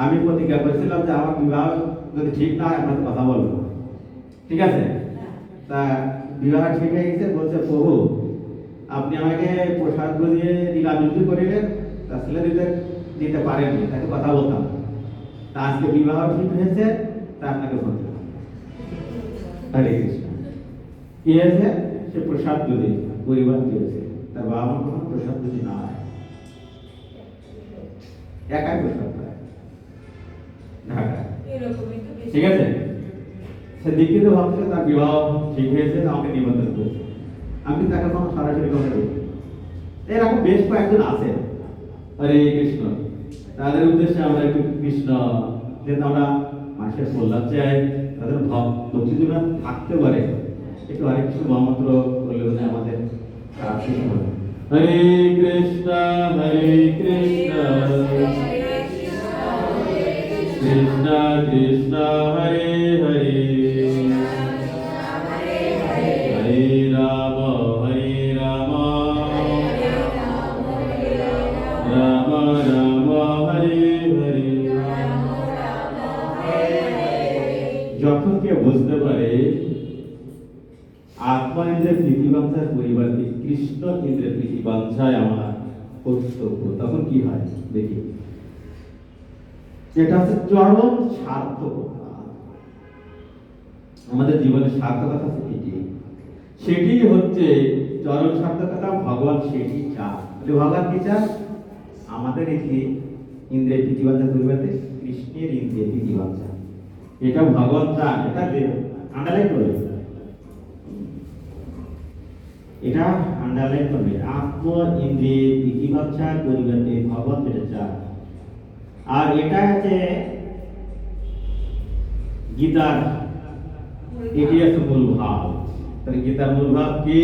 আমি প্রতিজ্ঞা করেছিলাম যে আমার বিবাহ যদি ঠিক না হয় আপনার কথা বলবো। ঠিক আছে, তা বিবাহ ঠিক হয়ে গেছে। বলছে, প্রভু আপনি আমাকে প্রসাদ বুঝিয়ে নিরামিষ করিলেন, তা ছেলে দিতে পারেননি, তাকে কথা বলতাম। তা আজকে বিবাহ ঠিক হয়েছে, তা আপনাকে ফোন দিলাম। হরে কৃষ্ণ। কি হয়েছে? সে প্রসাদ বুঝি পরিবার দিয়েছে, তার বাবা মা কোনো প্রসাদ বুঝি না হয়, একাই প্রসাদ পায় ঢাকা। এরকমই তো বেশি। ঠিক আছে, সে দীক্ষিত ভাবছে তার বিবাহ ঠিক হয়েছে, আমাকে নিমন্ত্রণ করেছে। আমি তাকে কোনো সরাসরি কথা বলি। এরকম বেশ কয়েকজন আছে। হরে কৃষ্ণ। তাদের উদ্দেশ্যে আমরা একটু কৃষ্ণ, যেহেতু আমরা মানুষের কল্যাণ চাই, তাদের ভক্তি যেন থাকতে পারে, একটু হরে কৃষ্ণ মহামন্ত্র বলে বলে আমাদের কৃষ্ণ। হরে কৃষ্ণ হরে কৃষ্ণ কৃষ্ণ কৃষ্ণ হরে হরে হরে রাম রাম রাম হরে হরে। যখন কেউ বুঝতে পারে আত্মা ইন্দ্রের প্রীতিবাঞ্ছার পরিবর্তে কৃষ্ণ ইন্দ্রের প্রীতিবাঞ্ছায় আমার কর্তব্য, তখন কি হয় দেখি। এটা হচ্ছে চরম সার্থকতা। আমাদের জীবনের সার্থকতা সেটি, সেটি হচ্ছে চরম সার্থকতা। ভগবান সেটি চান। ভগবান কি চান? আমাদের এই যে ইন্দ্রিয় প্রীতিবাঞ্ছার পরিবর্তে কৃষ্ণ প্রত্যেকের ইন্দ্রিয় প্রীতিবাঞ্ছা। এটা ভগবান চান, এটা আন্ডারলাইন করবে, এটা আন্ডারলাইন করবে। আত্ম ইন্দ্রিয় প্রীতিবাঞ্ছা করিবাতে ভগবান যেটা চান। আর এটা হচ্ছে গীতার, এটি হচ্ছে মূল ভাব। তাহলে গীতার মূল ভাব কি?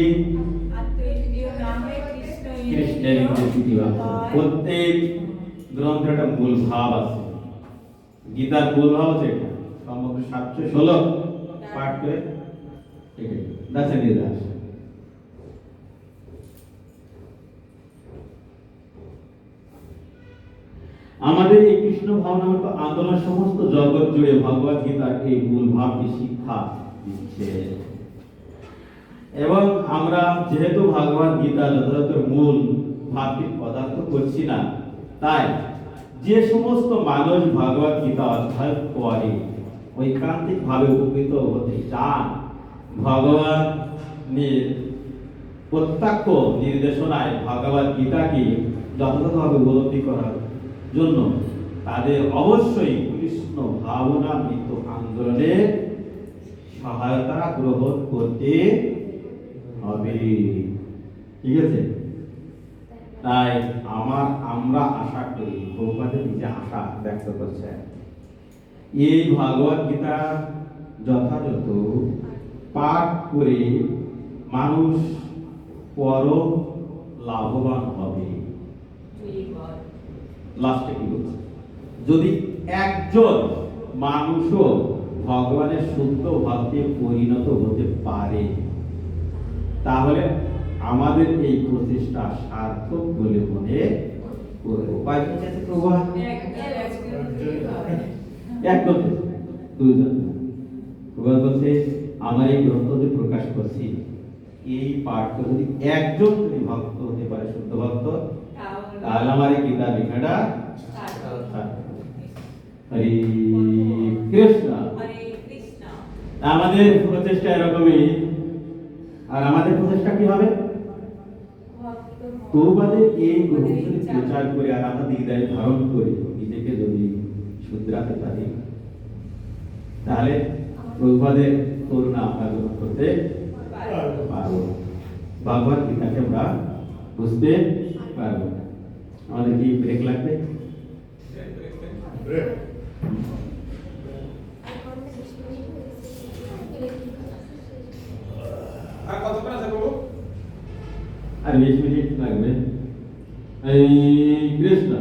আত্মীয় নামে কৃষ্ণের ইন্দ্রিয় প্রীতিবাঞ্ছা। প্রত্যেক গ্রন্থের একটা মূল ভাব আছে। গীতার মূল ভাব হচ্ছে এটা। সমগ্র 716 পাঠ করে এটাই দাসে নির্দাস। আমাদের এই কৃষ্ণ ভাবনামত আন্দোলন সমস্ত জগৎ জুড়ে ভগবত গীতার এই মূল ভাবটি শিক্ষা দিচ্ছে। এবং আমরা যেহেতু ভগবত গীতা যথাযথ মূল ভাবটি পদার্থ করছি না, তাই যে সমস্ত মানুষ ভগবত গীতা অধ্যয়ন করে ঐকান্তিক ভাবে উপকৃত হতে চান, ভগবানের প্রত্যক্ষ নির্দেশনায় ভগবত গীতাকে যথাযথভাবে উপলব্ধি করার জন্য তাদের অবশ্যই কৃষ্ণ ভাবনা মৃত্যু আন্দোলনে সহায়তা গ্রহণ করতে হবে। ঠিক আছে? তাই আমরা আশা করি, প্রভুপাদের নিজে আশা ব্যক্ত করছে, এই ভগবত গীতা যথাযথ পাঠ করে মানুষ পরম লাভবান হবে। লাস্টে কি বলছে? যদি একজন মানুষও ভগবানের শুদ্ধ ভক্তে পরিণত হতে পারে, তাহলে আমাদের এই প্রচেষ্টা সার্থক বলে মনে করব। কয়েকজন আছে প্রভু? এক করতে দুজন। প্রভু বলছে, আমার এই গ্রন্থ যে প্রকাশ করছি, এই পাঠ করে যদি একজন যদি ভক্ত হতে পারে, শুদ্ধ ভক্ত, তাহলে আমার এই গীতা লেখাটা হরে কৃষ্ণ। আমাদের প্রচেষ্টা এরকমই। আর আমাদের প্রচেষ্টা কি হবে? প্রভুপাদের এই গ্রন্থ প্রচার করে আর আমরা হৃদয়ে ধারণ করে নিজেকে যদি শুধরাতে পারি, তাহলে প্রভুপাদের করুণা আমরা গ্রহণ করতে পারবো, ভগবত গীতাকে আমরা বুঝতে পারবো। আমাদের কি ব্রেক লাগবে? ব্রেক। আর কতক্ষণ আছে বাবু? আর 20 মিনিট লাগবে। এই কৃষ্ণ।